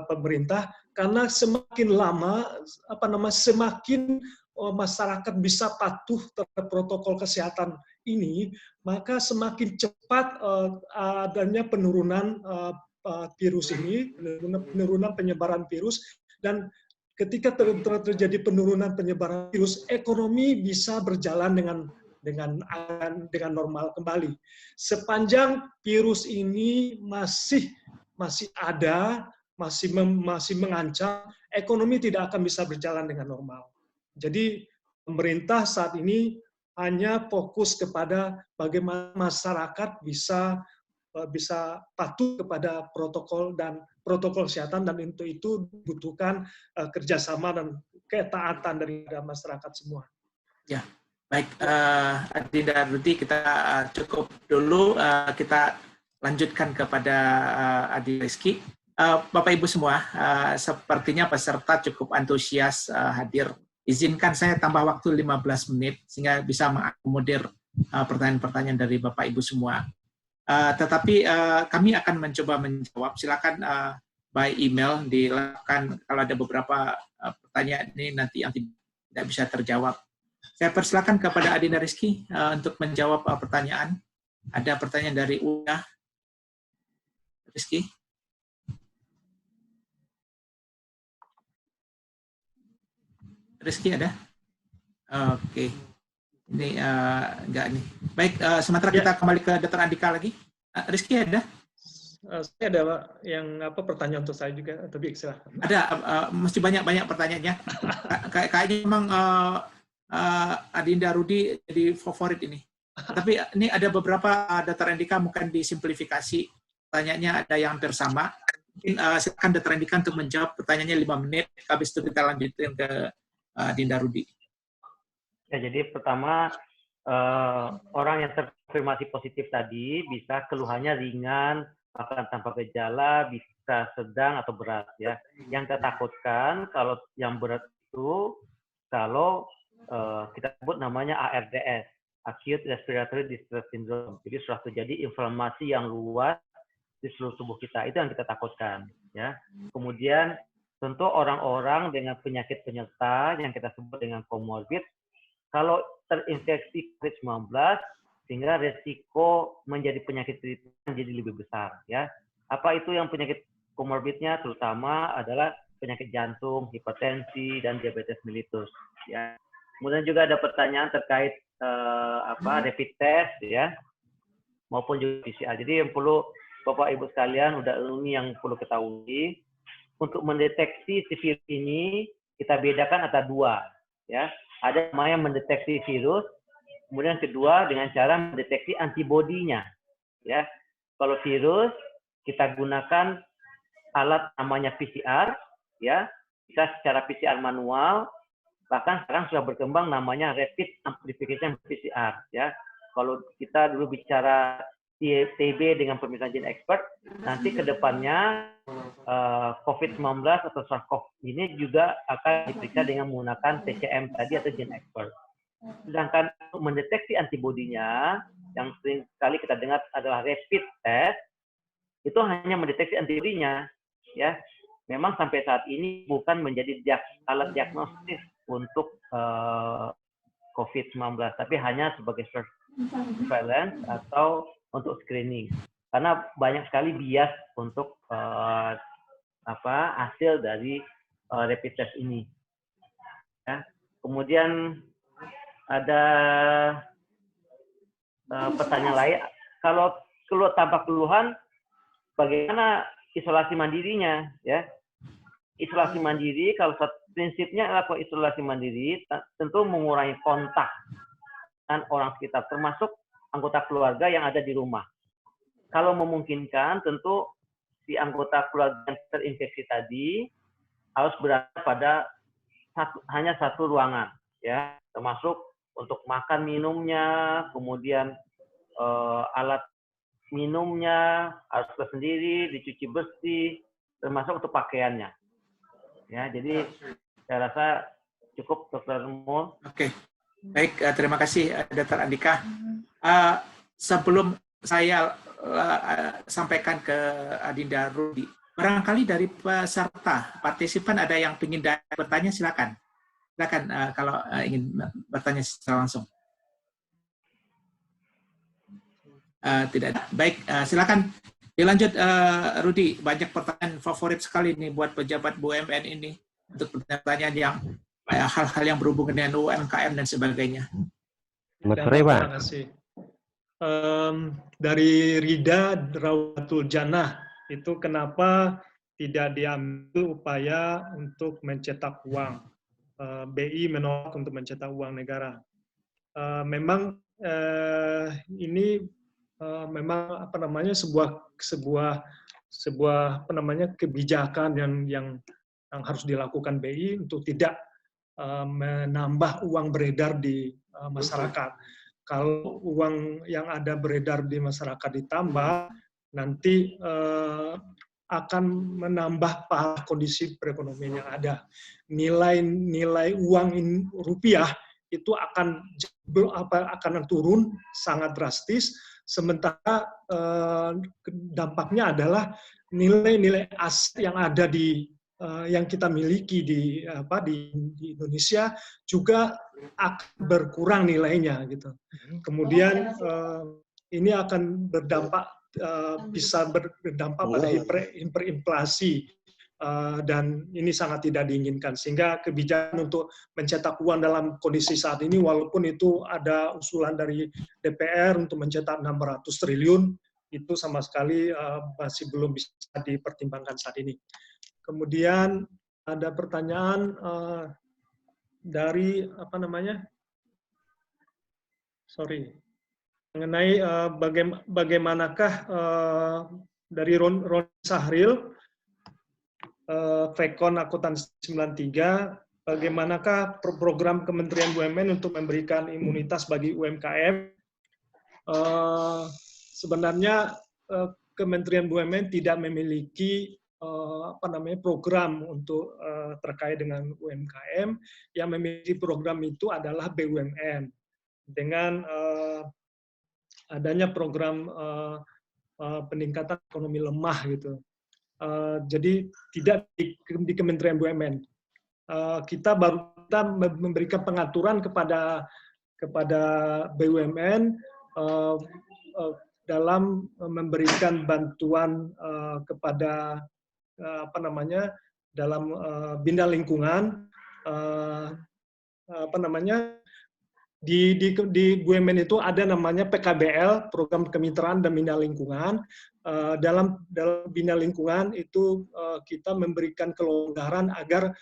pemerintah, karena semakin lama semakin masyarakat bisa patuh terhadap protokol kesehatan ini, maka semakin cepat adanya penurunan virus ini, penurunan penyebaran virus, dan ketika terjadi penurunan penyebaran virus, ekonomi bisa berjalan dengan normal kembali. Sepanjang virus ini masih ada, masih mengancam, ekonomi tidak akan bisa berjalan dengan normal. Jadi pemerintah saat ini hanya fokus kepada bagaimana masyarakat bisa patuh kepada protokol kesehatan, dan untuk itu dibutuhkan kerjasama dan ketaatan dari masyarakat semua. Ya, baik, Adinda Rudy, kita cukup dulu, kita lanjutkan kepada Adi Rizky. Bapak Ibu semua, sepertinya peserta cukup antusias hadir. Izinkan saya tambah waktu 15 menit sehingga bisa mengakomodir pertanyaan-pertanyaan dari Bapak Ibu semua. Tetapi kami akan mencoba menjawab. Silakan by email dilakukan kalau ada beberapa pertanyaan ini nanti yang tidak bisa terjawab. Saya persilakan kepada Adinda Rizky untuk menjawab pertanyaan. Ada pertanyaan dari Una. Rizky. Rizky ada? Oke. Ini enggak nih. Baik, sementara Ya. kita kembali ke Dr. Andika lagi. Rizky ada? Saya ada Pak, yang pertanyaan untuk saya juga, tapi silahkan. Ada, mesti banyak pertanyaannya. Kayaknya memang Adinda Rudi jadi favorit ini. Tapi ini ada beberapa Dr. Andika mungkin disimplifikasi. Pertanyaannya ada yang hampir sama. Mungkin silakan Dr. Andika untuk menjawab pertanyaannya 5 menit. Habis itu kita lanjutin ke Adinda Rudi. Ya, jadi pertama orang yang terkonfirmasi positif tadi bisa keluhannya ringan, bahkan tanpa gejala, bisa sedang atau berat ya. Yang kita takutkan kalau yang berat itu kalau kita sebut namanya ARDS, Acute Respiratory Distress Syndrome. Jadi sudah terjadi inflamasi yang luas di seluruh tubuh kita. Itu yang kita takutkan ya. Kemudian tentu orang-orang dengan penyakit penyerta yang kita sebut dengan komorbid, kalau terinfeksi COVID-19, sehingga resiko menjadi penyakit menjadi lebih besar. Ya, apa itu yang penyakit komorbidnya? Terutama adalah penyakit jantung, hipertensi, dan diabetes mellitus. Ya. Kemudian juga ada pertanyaan terkait rapid test, ya, maupun juga PCR. Jadi yang perlu Bapak Ibu sekalian, ini yang perlu ketahui. Untuk mendeteksi si virus ini kita bedakan antara dua. Ya. Ada namanya mendeteksi virus, kemudian kedua dengan cara mendeteksi antibodinya. Ya, kalau virus kita gunakan alat namanya PCR, ya, bisa secara PCR manual, bahkan sekarang sudah berkembang namanya rapid amplification PCR. Ya, kalau kita dulu bicara TB dengan pemeriksaan gen expert, nanti ke depannya COVID-19 atau SARS-CoV ini juga akan diperiksa dengan menggunakan TCM tadi atau gen expert. Sedangkan untuk mendeteksi antibodinya, yang sering kali kita dengar adalah rapid test, itu hanya mendeteksi antibodinya. Ya, memang sampai saat ini bukan menjadi alat diagnostis untuk COVID-19, tapi hanya sebagai surveillance atau untuk screening. Karena banyak sekali bias untuk hasil dari rapid test ini. Ya. Kemudian ada pertanyaan lain, kalau keluar tanpa keluhan, bagaimana isolasi mandirinya? Ya, isolasi mandiri kalau prinsipnya adalah isolasi mandiri tentu mengurangi kontak dengan orang sekitar, termasuk anggota keluarga yang ada di rumah. Kalau memungkinkan, tentu si anggota keluarga yang terinfeksi tadi harus berada pada hanya satu ruangan, ya, termasuk untuk makan minumnya, kemudian alat minumnya harus tersendiri, dicuci bersih, termasuk untuk pakaiannya. Ya, jadi saya rasa cukup, Dr. Mul. Oke, baik, terima kasih Dr. Andika. Sebelum saya sampaikan ke Adinda Rudi, barangkali dari peserta partisipan ada yang ingin bertanya, silakan. Silakan kalau ingin bertanya secara langsung. Tidak ada. Baik, silakan dilanjut Rudi. Banyak pertanyaan favorit sekali nih buat pejabat BUMN ini untuk pertanyaan yang hal-hal yang berhubungan dengan UMKM dan sebagainya. Terima kasih. Dari Rida Rawatul Jannah, itu kenapa tidak diambil upaya untuk mencetak uang? BI menolak untuk mencetak uang negara. Memang ini memang sebuah kebijakan yang harus dilakukan BI untuk tidak menambah uang beredar di masyarakat. Kalau uang yang ada beredar di masyarakat ditambah, nanti akan menambah kondisi perekonomian yang ada. Nilai uang rupiah itu akan turun sangat drastis, sementara dampaknya adalah nilai-nilai aset yang ada yang kita miliki di Indonesia juga akan berkurang nilainya gitu. Kemudian ini akan berdampak bisa berdampak pada hiperinflasi dan ini sangat tidak diinginkan. Sehingga kebijakan untuk mencetak uang dalam kondisi saat ini, walaupun itu ada usulan dari DPR untuk mencetak 600 triliun, itu sama sekali masih belum bisa dipertimbangkan saat ini. Kemudian ada pertanyaan dari mengenai bagaimanakah dari Ron Sahril, Vekon Akuntansi 93, bagaimanakah program Kementerian BUMN untuk memberikan imunitas bagi UMKM? Sebenarnya Kementerian BUMN tidak memiliki program untuk terkait dengan UMKM. Yang memiliki program itu adalah BUMN. Dengan adanya program peningkatan ekonomi lemah gitu. Jadi tidak di Kementerian BUMN. Kita memberikan pengaturan kepada BUMN dalam memberikan bantuan kepada dalam bina lingkungan di BUMN itu ada namanya PKBL, Program Kemitraan dan Bina Lingkungan. Dalam bina lingkungan itu kita memberikan kelonggaran agar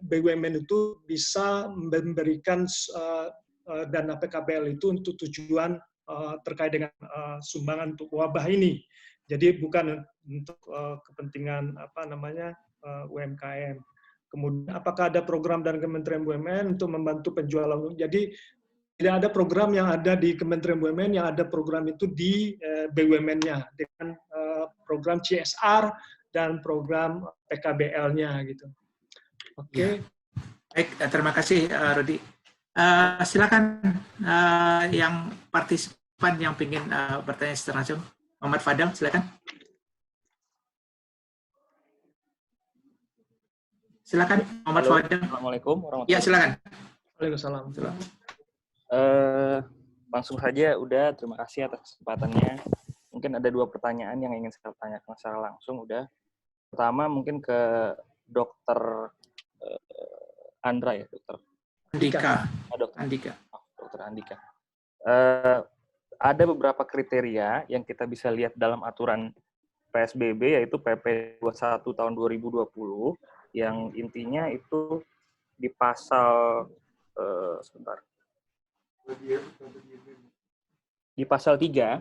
BUMN itu bisa memberikan dana PKBL itu untuk tujuan terkait dengan sumbangan untuk wabah ini. Jadi bukan untuk kepentingan UMKM. Kemudian apakah ada program dari Kementerian BUMN untuk membantu penjualan? Jadi tidak ada program yang ada di Kementerian BUMN, yang ada program itu di BUMN-nya dengan program CSR dan program PKBL-nya gitu. Oke. Baik, terima kasih Rudi. Silakan yang partisipan yang ingin bertanya secara langsung. Muhammad Fadal, silakan. Silakan, Muhammad Fadal. Assalamualaikum warahmatullahi wabarakatuh. Ya, silakan. Waalaikumsalam. Langsung saja, udah. Terima kasih atas kesempatannya. Mungkin ada 2 pertanyaan yang ingin saya tanyakan secara langsung. Udah. Pertama mungkin ke Dokter Andra ya, Dokter Andika. Dokter Andika. Dokter Andika. Ada beberapa kriteria yang kita bisa lihat dalam aturan PSBB, yaitu PP 21 tahun 2020, yang intinya itu di pasal di pasal 3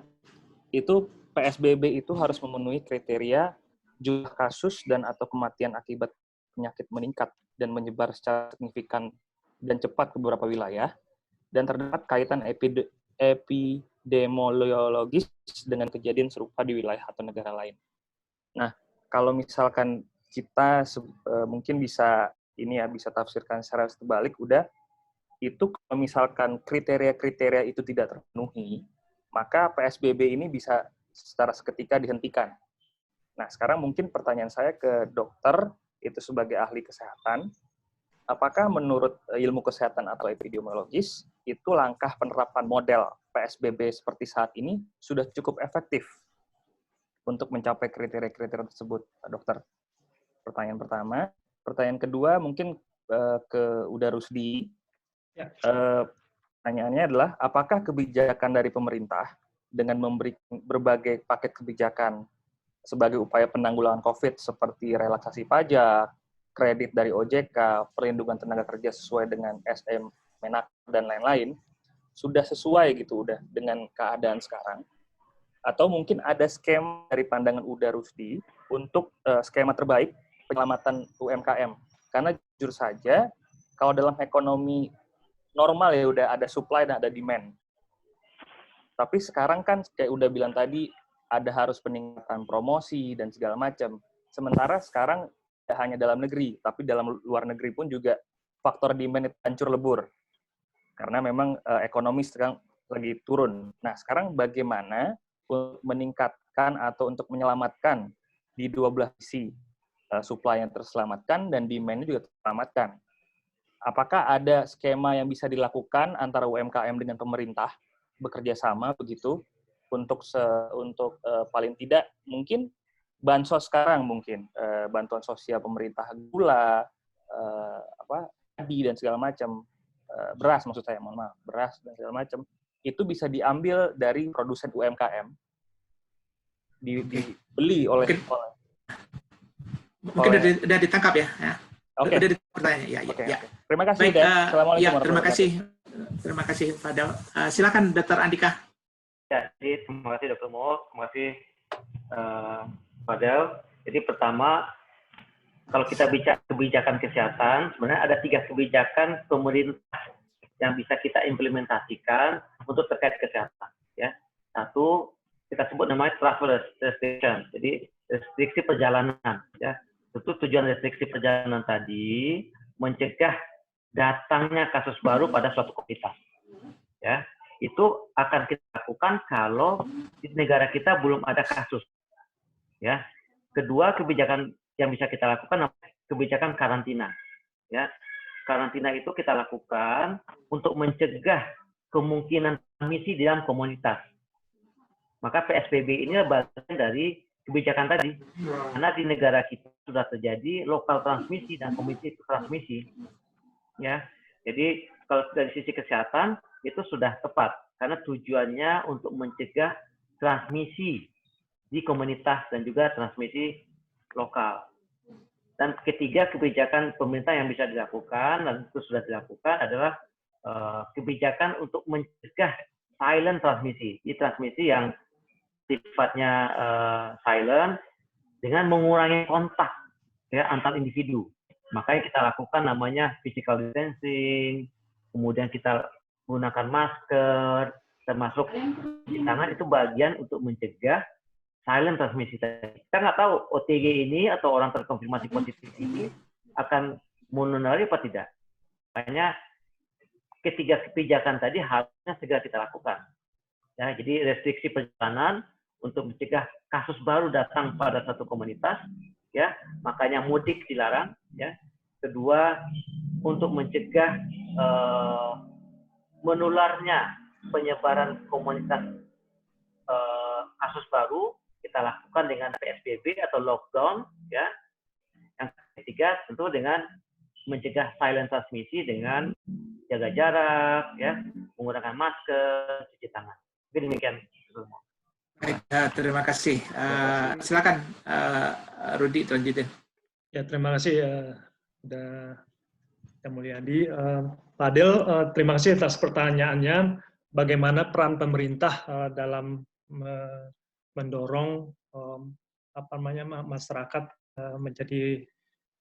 itu PSBB itu harus memenuhi kriteria jumlah kasus dan atau kematian akibat penyakit meningkat dan menyebar secara signifikan dan cepat ke beberapa wilayah, dan terdapat kaitan epidemiologis dengan kejadian serupa di wilayah atau negara lain. Nah, kalau misalkan kita mungkin bisa bisa tafsirkan secara terbalik, udah itu kalau misalkan kriteria-kriteria itu tidak terpenuhi, maka PSBB ini bisa secara seketika dihentikan. Nah, sekarang mungkin pertanyaan saya ke dokter, itu sebagai ahli kesehatan, apakah menurut ilmu kesehatan atau epidemiologis, itu langkah penerapan model PSBB seperti saat ini sudah cukup efektif untuk mencapai kriteria-kriteria tersebut, Pak Dokter? Pertanyaan pertama. Pertanyaan kedua mungkin ke Uda Rusdi. Ya. Pertanyaannya adalah, apakah kebijakan dari pemerintah dengan memberi berbagai paket kebijakan sebagai upaya penanggulangan COVID seperti relaksasi pajak, kredit dari OJK, perlindungan tenaga kerja sesuai dengan SM, Menak, dan lain-lain, sudah sesuai gitu udah dengan keadaan sekarang? Atau mungkin ada skema dari pandangan Uda Rusdi untuk skema terbaik penyelamatan UMKM? Karena jujur saja, kalau dalam ekonomi normal ya udah ada supply dan ada demand. Tapi sekarang kan kayak udah bilang tadi, ada harus peningkatan promosi dan segala macam. Sementara sekarang tidak hanya dalam negeri, tapi dalam luar negeri pun juga faktor demand itu hancur lebur. Karena memang ekonomi sekarang lagi turun. Nah, sekarang bagaimana untuk meningkatkan atau untuk menyelamatkan di dua belah sisi, supply yang terselamatkan dan demand-nya juga terselamatkan? Apakah ada skema yang bisa dilakukan antara UMKM dengan pemerintah bekerja sama begitu untuk paling tidak mungkin bansos sekarang mungkin, bantuan sosial pemerintah gula, padi dan segala macam, beras maksud saya, mohon maaf, beras dan segala macam, itu bisa diambil dari produsen UMKM, dibeli oleh mungkin udah ditangkap ya. Oke. Udah ditangkap pertanyaannya. Ya. Terima kasih. Baik, Assalamualaikum terima kasih Fadel. Silakan Dr. Andika. Ya, jadi terima kasih Dr. Mo, terima kasih Fadel. Jadi pertama, kalau kita bicara kebijakan kesehatan, sebenarnya ada 3 kebijakan pemerintah yang bisa kita implementasikan untuk terkait kesehatan. Ya, satu kita sebut namanya travel restriction, jadi restriksi perjalanan. Ya, tentu tujuan restriksi perjalanan tadi mencegah datangnya kasus baru pada suatu komunitas. Ya, itu akan kita lakukan kalau di negara kita belum ada kasus. Ya, kedua kebijakan yang bisa kita lakukan kebijakan karantina. Ya, karantina itu kita lakukan untuk mencegah kemungkinan transmisi di dalam komunitas. Maka PSBB ini bagian dari kebijakan tadi. Karena di negara kita sudah terjadi lokal transmisi dan community transmisi. Ya, jadi kalau dari sisi kesehatan itu sudah tepat karena tujuannya untuk mencegah transmisi di komunitas dan juga transmisi lokal. Dan ketiga kebijakan pemerintah yang bisa dilakukan dan itu sudah dilakukan adalah kebijakan untuk mencegah silent transmisi. Ini transmisi yang sifatnya silent dengan mengurangi kontak ya antar individu. Makanya kita lakukan namanya physical distancing, kemudian kita menggunakan masker, termasuk cuci tangan itu bagian untuk mencegah silent transmisi. Kita nggak tahu OTG ini atau orang terkonfirmasi positif ini akan menulari apa tidak. Makanya ketiga kebijakan tadi harusnya segera kita lakukan. Ya, jadi restriksi perjalanan untuk mencegah kasus baru datang pada satu komunitas, ya, makanya mudik dilarang. Ya. Kedua, untuk mencegah menularnya penyebaran komunitas kasus baru kita lakukan dengan PSBB atau lockdown, ya. Yang ketiga tentu dengan mencegah silent transmisi dengan jaga jarak, ya, menggunakan masker, cuci tangan. Mungkin demikian. Baik, terima kasih. Silakan Rudi lanjutin. Ya, terima kasih udah Yang Mulyadi. Fadel, terima kasih atas pertanyaannya. Bagaimana peran pemerintah dalam mendorong masyarakat menjadi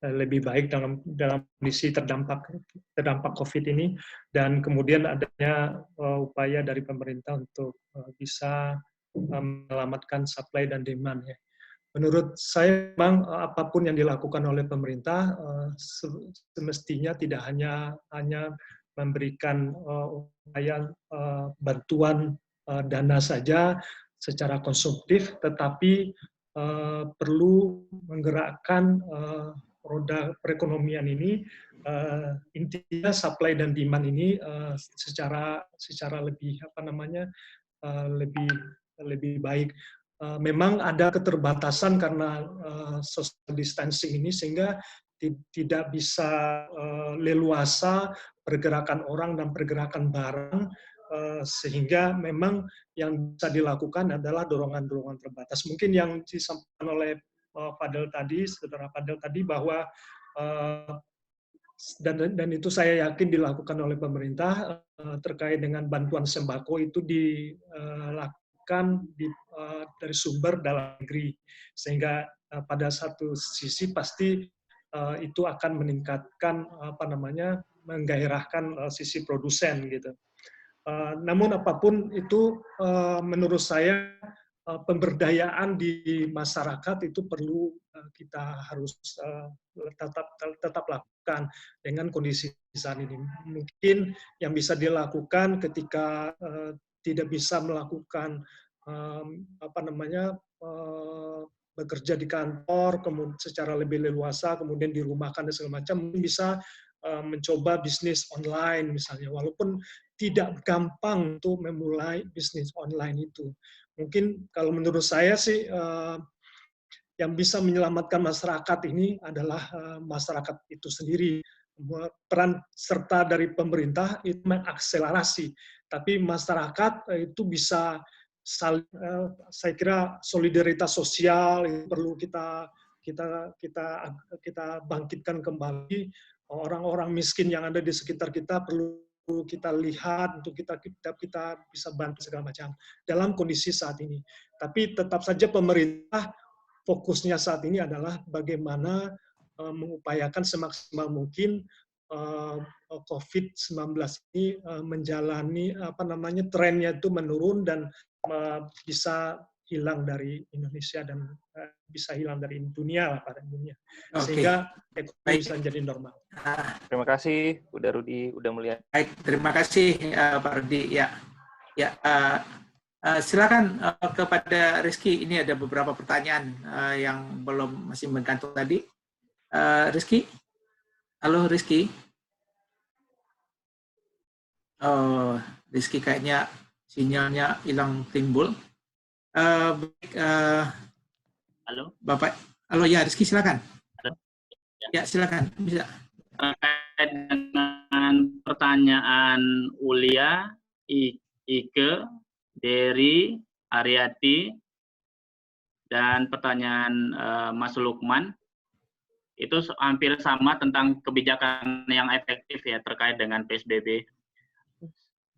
lebih baik dalam kondisi terdampak COVID ini, dan kemudian adanya upaya dari pemerintah untuk bisa menyelamatkan supply dan demand. Ya. Menurut saya memang apapun yang dilakukan oleh pemerintah semestinya tidak hanya memberikan upaya bantuan dana saja secara konsumtif, tetapi perlu menggerakkan roda perekonomian ini. Intinya supply dan demand ini secara lebih lebih baik. Memang ada keterbatasan karena social distancing ini sehingga tidak bisa leluasa pergerakan orang dan pergerakan barang, sehingga memang yang bisa dilakukan adalah dorongan-dorongan terbatas. Mungkin yang disampaikan oleh saudara Fadel tadi bahwa dan itu saya yakin dilakukan oleh pemerintah terkait dengan bantuan sembako itu dilakukan dari sumber dalam negeri, sehingga pada satu sisi pasti itu akan meningkatkan menggairahkan sisi produsen gitu. Namun apapun itu menurut saya pemberdayaan di masyarakat itu perlu kita harus tetap lakukan dengan kondisi saat ini. Mungkin yang bisa dilakukan ketika tidak bisa melakukan bekerja di kantor, kemudian secara lebih leluasa, kemudian dirumahkan dan segala macam, bisa mencoba bisnis online misalnya, walaupun tidak gampang untuk memulai bisnis online itu. Mungkin kalau menurut saya sih yang bisa menyelamatkan masyarakat ini adalah masyarakat itu sendiri. Peran serta dari pemerintah itu mengakselerasi, tapi masyarakat itu bisa saya kira solidaritas sosial itu perlu kita bangkitkan kembali. Orang-orang miskin yang ada di sekitar kita perlu kita lihat untuk kita bisa bantu segala macam dalam kondisi saat ini. Tapi tetap saja pemerintah fokusnya saat ini adalah bagaimana mengupayakan semaksimal mungkin COVID-19 ini menjalani trennya itu menurun dan bisa hilang dari Indonesia dan bisa hilang dari dunia lah, pada dunia, sehingga ekonomi bisa menjadi normal. Terima kasih, udah Rudi, udah melihat. Baik, terima kasih Pak Rudi. Silakan kepada Rizky. Ini ada beberapa pertanyaan yang masih menggantung tadi. Rizky, halo Rizky. Oh, Rizky kayaknya sinyalnya hilang timbul. Halo, Bapak. Halo ya, Rizky silakan. Halo. Ya silakan, bisa. Terkait dengan pertanyaan Ulia, Ike, Dery, Ariati, dan pertanyaan Mas Lukman, itu hampir sama tentang kebijakan yang efektif ya terkait dengan PSBB.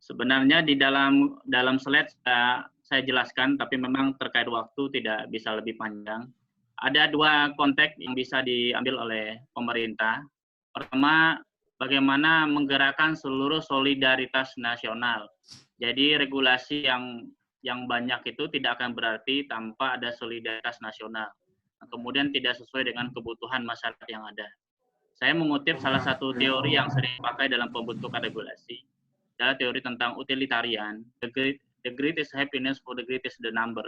Sebenarnya di dalam slide saya jelaskan, tapi memang terkait waktu tidak bisa lebih panjang. Ada dua konteks yang bisa diambil oleh pemerintah. Pertama, bagaimana menggerakkan seluruh solidaritas nasional. Jadi regulasi yang banyak itu tidak akan berarti tanpa ada solidaritas nasional. Kemudian tidak sesuai dengan kebutuhan masyarakat yang ada. Saya mengutip salah satu teori yang sering dipakai dalam pembentukan regulasi, adalah teori tentang utilitarian, the greatest happiness for the greatest the number.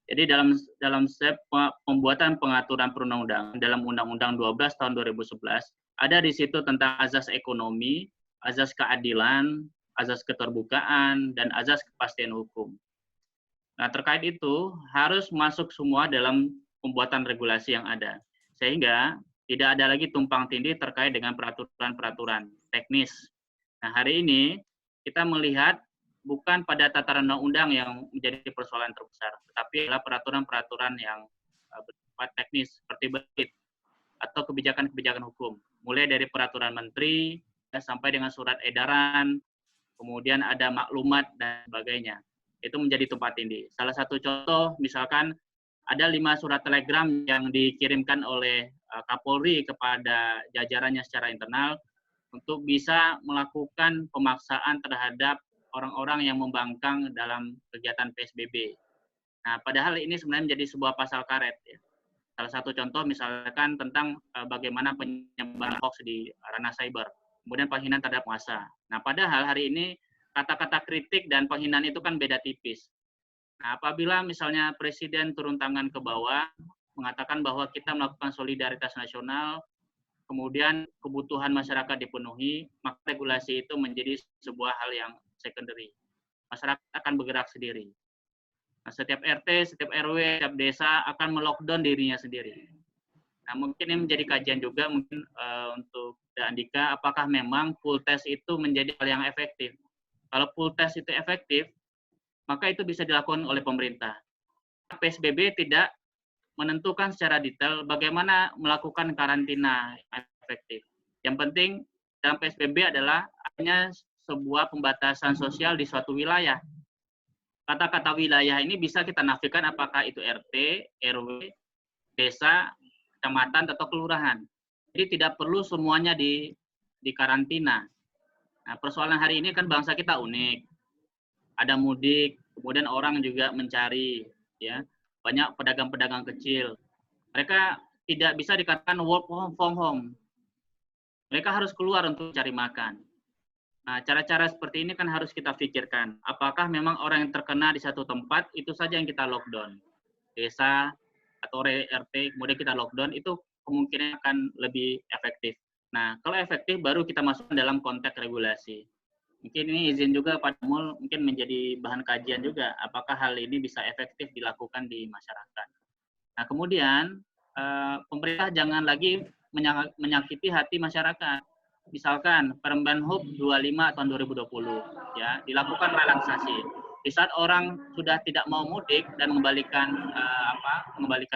Jadi dalam step pembuatan pengaturan perundang-undangan dalam Undang-Undang 12 tahun 2011, ada di situ tentang azas ekonomi, azas keadilan, azas keterbukaan, dan azas kepastian hukum. Nah, terkait itu harus masuk semua dalam pembuatan regulasi yang ada. Sehingga tidak ada lagi tumpang tindih terkait dengan peraturan-peraturan teknis. Nah, hari ini kita melihat bukan pada tataran undang-undang yang menjadi persoalan terbesar, tetapi adalah peraturan-peraturan yang bersifat teknis seperti berikut atau kebijakan-kebijakan hukum, mulai dari peraturan menteri sampai dengan surat edaran, kemudian ada maklumat dan sebagainya. Itu menjadi tumpang tindih. Salah satu contoh, misalkan ada 5 surat telegram yang dikirimkan oleh Kapolri kepada jajarannya secara internal untuk bisa melakukan pemaksaan terhadap orang-orang yang membangkang dalam kegiatan PSBB. Nah, padahal ini sebenarnya menjadi sebuah pasal karet. Ya. Salah satu contoh misalkan tentang bagaimana penyebaran hoax di ranah cyber, kemudian penghinaan terhadap massa. Nah, padahal hari ini kata-kata kritik dan penghinaan itu kan beda tipis. Nah, apabila misalnya Presiden turun tangan ke bawah, mengatakan bahwa kita melakukan solidaritas nasional, kemudian kebutuhan masyarakat dipenuhi, maka regulasi itu menjadi sebuah hal yang secondary. Masyarakat akan bergerak sendiri. Nah, setiap RT, setiap RW, setiap desa akan melockdown dirinya sendiri. Nah, mungkin ini menjadi kajian juga mungkin untuk Andika, apakah memang pool test itu menjadi hal yang efektif? Kalau pool test itu efektif, maka itu bisa dilakukan oleh pemerintah. PSBB tidak menentukan secara detail bagaimana melakukan karantina efektif. Yang penting dalam PSBB adalah hanya sebuah pembatasan sosial di suatu wilayah. Kata-kata wilayah ini bisa kita nafikan apakah itu RT, RW, desa, kecamatan, atau kelurahan. Jadi tidak perlu semuanya di karantina. Nah, persoalan hari ini kan bangsa kita unik. Ada mudik, kemudian orang juga mencari, ya. Banyak pedagang-pedagang kecil. Mereka tidak bisa dikatakan work from home. Mereka harus keluar untuk cari makan. Nah, cara-cara seperti ini kan harus kita pikirkan. Apakah memang orang yang terkena di satu tempat, itu saja yang kita lockdown. Desa atau RT, kemudian kita lockdown, itu kemungkinan akan lebih efektif. Nah, kalau efektif, baru kita masuk dalam konteks regulasi. Mungkin ini izin juga Pak Mul, mungkin menjadi bahan kajian juga, apakah hal ini bisa efektif dilakukan di masyarakat. Nah, kemudian pemerintah jangan lagi menyakiti hati masyarakat. Misalkan Permen Hub 25 tahun 2020 ya, dilakukan relaksasi. Di saat orang sudah tidak mau mudik dan mengembalikan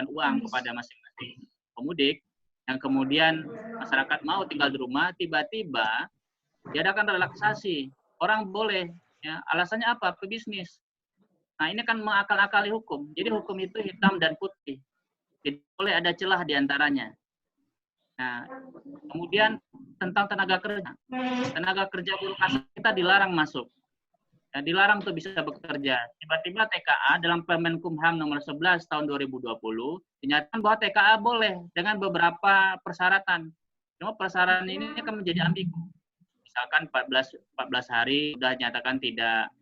uang kepada masing-masing pemudik, yang kemudian masyarakat mau tinggal di rumah, tiba-tiba diadakan relaksasi. Orang boleh, ya, alasannya apa? Pebisnis. Nah, ini kan mengakal-akali hukum. Jadi hukum itu hitam dan putih. Tidak boleh ada celah di antaranya. Nah, kemudian tentang tenaga kerja. Tenaga kerja buruh kasar kita dilarang masuk. Ya, dilarang untuk bisa bekerja. Tiba-tiba TKA dalam Permenkumham nomor 11 tahun 2020 dinyatakan bahwa TKA boleh dengan beberapa persyaratan. Cuma persyaratan ini akan menjadi ambigu. Misalkan 14 hari sudah dinyatakan tidak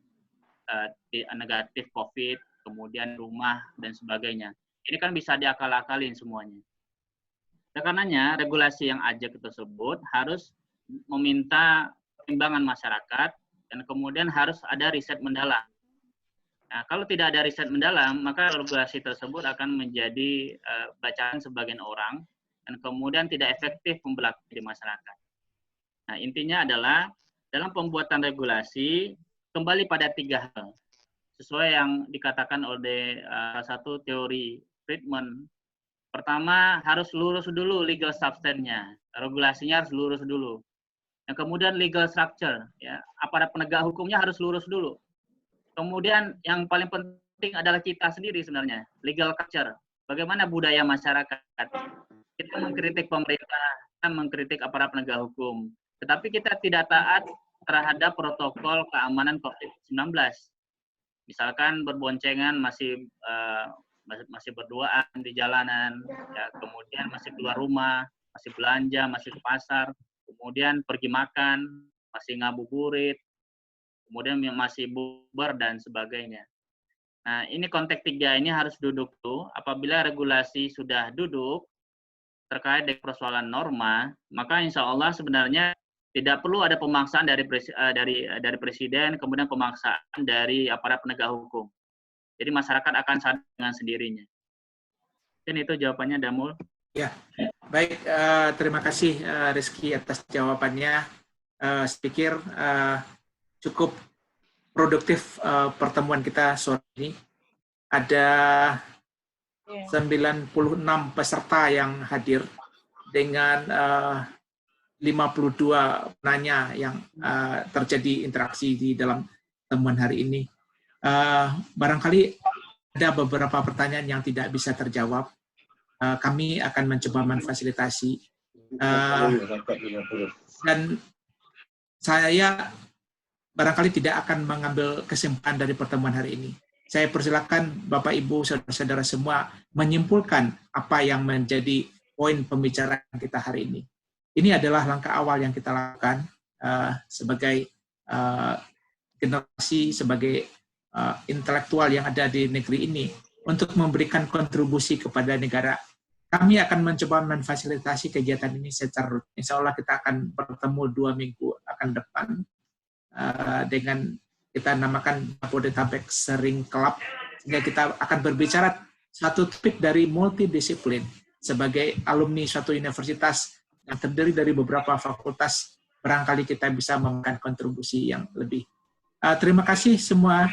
negatif COVID, kemudian rumah dan sebagainya. Ini kan bisa diakal-akalin semuanya. Karenanya regulasi yang ajak tersebut harus meminta pertimbangan masyarakat dan kemudian harus ada riset mendalam. Nah, kalau tidak ada riset mendalam, maka regulasi tersebut akan menjadi bacaan sebagian orang dan kemudian tidak efektif berlaku di masyarakat. Nah, intinya adalah dalam pembuatan regulasi kembali pada 3 hal. Sesuai yang dikatakan oleh salah satu teori Friedman. Pertama, harus lurus dulu legal substance-nya. Regulasinya harus lurus dulu. Yang kemudian legal structure, ya, aparat penegak hukumnya harus lurus dulu. Kemudian yang paling penting adalah kita sendiri sebenarnya, legal culture. Bagaimana budaya masyarakat? Kita mengkritik pemerintah, kita mengkritik aparat penegak hukum. Tetapi kita tidak taat terhadap protokol keamanan COVID-19. Misalkan berboncengan masih berduaan di jalanan, ya, kemudian masih keluar rumah, masih belanja, masih ke pasar, kemudian pergi makan, masih ngabuburit, kemudian masih bubar dan sebagainya. Nah, ini konteks 3 ini harus duduk tuh. Apabila regulasi sudah duduk terkait dengan persoalan norma, maka insya Allah sebenarnya tidak perlu ada pemaksaan dari presiden, kemudian pemaksaan dari aparat penegak hukum. Jadi masyarakat akan sadar dengan sendirinya. Dan itu jawabannya, Damul. Ya, baik. Terima kasih Rizky atas jawabannya. Saya pikir cukup produktif pertemuan kita sore ini. Ada 96 peserta yang hadir dengan 52 penanya yang terjadi interaksi di dalam temuan hari ini. Barangkali ada beberapa pertanyaan yang tidak bisa terjawab. Kami akan mencoba memfasilitasi. Dan saya barangkali tidak akan mengambil kesimpulan dari pertemuan hari ini. Saya persilakan Bapak, Ibu, saudara-saudara semua menyimpulkan apa yang menjadi poin pembicaraan kita hari ini. Ini adalah langkah awal yang kita lakukan sebagai generasi, sebagai intelektual yang ada di negeri ini untuk memberikan kontribusi kepada negara. Kami akan mencoba memfasilitasi kegiatan ini secara rutin. Insya Allah kita akan bertemu 2 minggu akan depan dengan kita namakan Jabodetabek Sharing Club, sehingga kita akan berbicara satu topik dari multidisiplin sebagai alumni suatu universitas yang terdiri dari beberapa fakultas. Barangkali kita bisa memberikan kontribusi yang lebih. Terima kasih semua,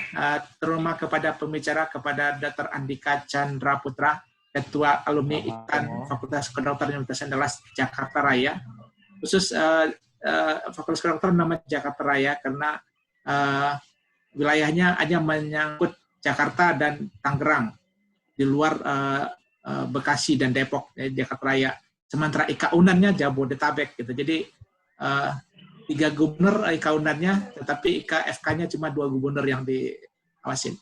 terutama kepada pembicara, kepada Dr. Andika Chandra Putra, Ketua Alumni Ikatan Fakultas Kedokteran Universitas Andalas Jakarta Raya. Khusus Fakultas Kedokteran nama Jakarta Raya karena wilayahnya hanya menyangkut Jakarta dan Tangerang, di luar Bekasi dan Depok, Jakarta Raya. Sementara IKA-UNAN-nya Jabodetabek gitu. Jadi 3 gubernur IKA-UNAN-nya, tetapi IKA-FK-nya cuma 2 gubernur yang diawasin.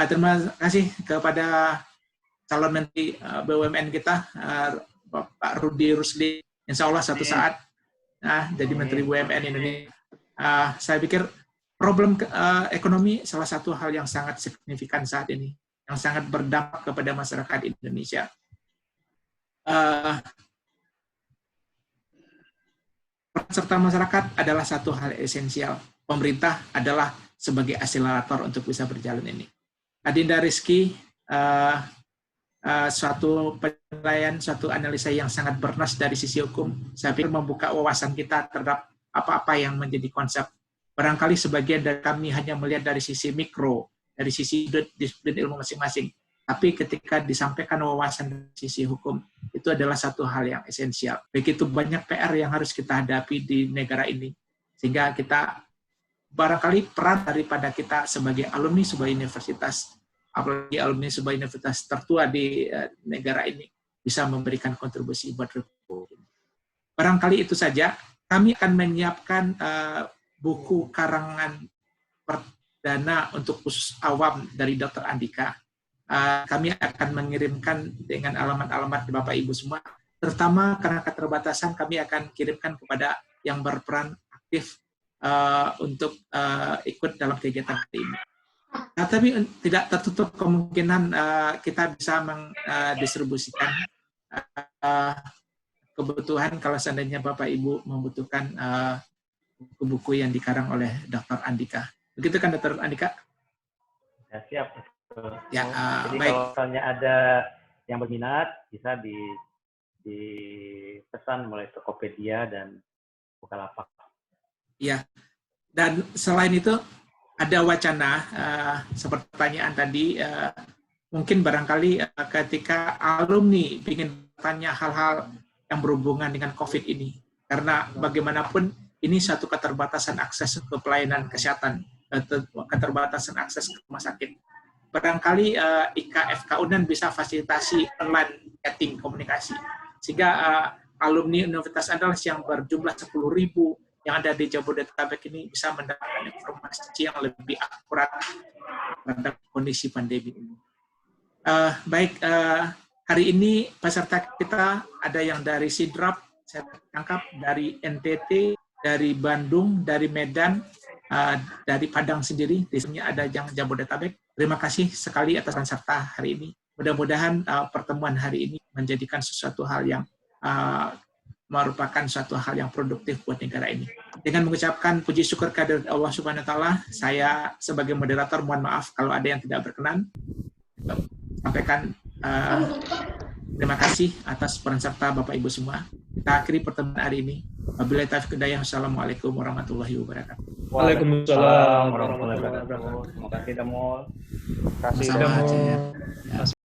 Terima kasih kepada calon Menteri BUMN kita, Pak Rudi Rusli. Insya Allah suatu saat jadi Menteri BUMN Indonesia. Saya pikir problem ekonomi salah satu hal yang sangat signifikan saat ini, yang sangat berdampak kepada masyarakat Indonesia. Peran serta masyarakat adalah satu hal esensial. Pemerintah adalah sebagai akselerator untuk bisa berjalan ini. Adinda Rizky, suatu penilaian, suatu analisa yang sangat bernas dari sisi hukum. Saya pikir membuka wawasan kita terhadap apa-apa yang menjadi konsep. Barangkali sebagian dari kami hanya melihat dari sisi mikro, dari sisi disiplin ilmu masing-masing. Tapi ketika disampaikan wawasan dari sisi hukum, itu adalah satu hal yang esensial. Begitu banyak PR yang harus kita hadapi di negara ini. Sehingga kita, barangkali peran daripada kita sebagai alumni sebuah universitas, apalagi alumni sebuah universitas tertua di negara ini, bisa memberikan kontribusi buat Republik. Barangkali itu saja. Kami akan menyiapkan buku karangan perdana untuk khusus awam dari Dr. Andika. Kami akan mengirimkan dengan alamat-alamat Bapak Ibu semua. Terutama karena keterbatasan, kami akan kirimkan kepada yang berperan aktif untuk ikut dalam kegiatan ini. Nah, tapi tidak tertutup kemungkinan kita bisa mendistribusikan kebutuhan kalau seandainya Bapak Ibu membutuhkan buku-buku yang dikarang oleh Dr. Andika. Begitu kan Dr. Andika? Ya, siap. Ya, jadi baik. kalau misalnya ada yang berminat, bisa dipesan melalui Tokopedia dan Bukalapak. Ya, dan selain itu ada wacana seperti pertanyaan tadi, mungkin barangkali ketika alumni ingin tanya hal-hal yang berhubungan dengan COVID ini, karena bagaimanapun ini satu keterbatasan akses ke pelayanan kesehatan, keterbatasan akses ke rumah sakit. Barangkali IKFK UNAN bisa fasilitasi online chatting komunikasi, sehingga alumni Universitas Andalas yang berjumlah 10.000 yang ada di Jabodetabek ini bisa mendapatkan informasi yang lebih akurat terhadap kondisi pandemi ini. Baik, hari ini peserta kita ada yang dari Sidrap, saya tangkap dari NTT, dari Bandung, dari Medan, dari Padang sendiri, di sini ada yang Jabodetabek. Terima kasih sekali atas peserta hari ini. Mudah-mudahan pertemuan hari ini menjadikan sesuatu hal yang merupakan suatu hal yang produktif buat negara ini. Dengan mengucapkan puji syukur kehadirat Allah Subhanahu wa taala, saya sebagai moderator mohon maaf kalau ada yang tidak berkenan. Sampaikan terima kasih atas peran serta Bapak Ibu semua. Kita akhiri pertemuan hari ini. Wabillahi taufiq hidayah. Wassalamualaikum warahmatullahi wabarakatuh. Waalaikumsalam warahmatullahi wabarakatuh. Terima kasih, Damul. Terima kasih. Sama-sama, Aceh.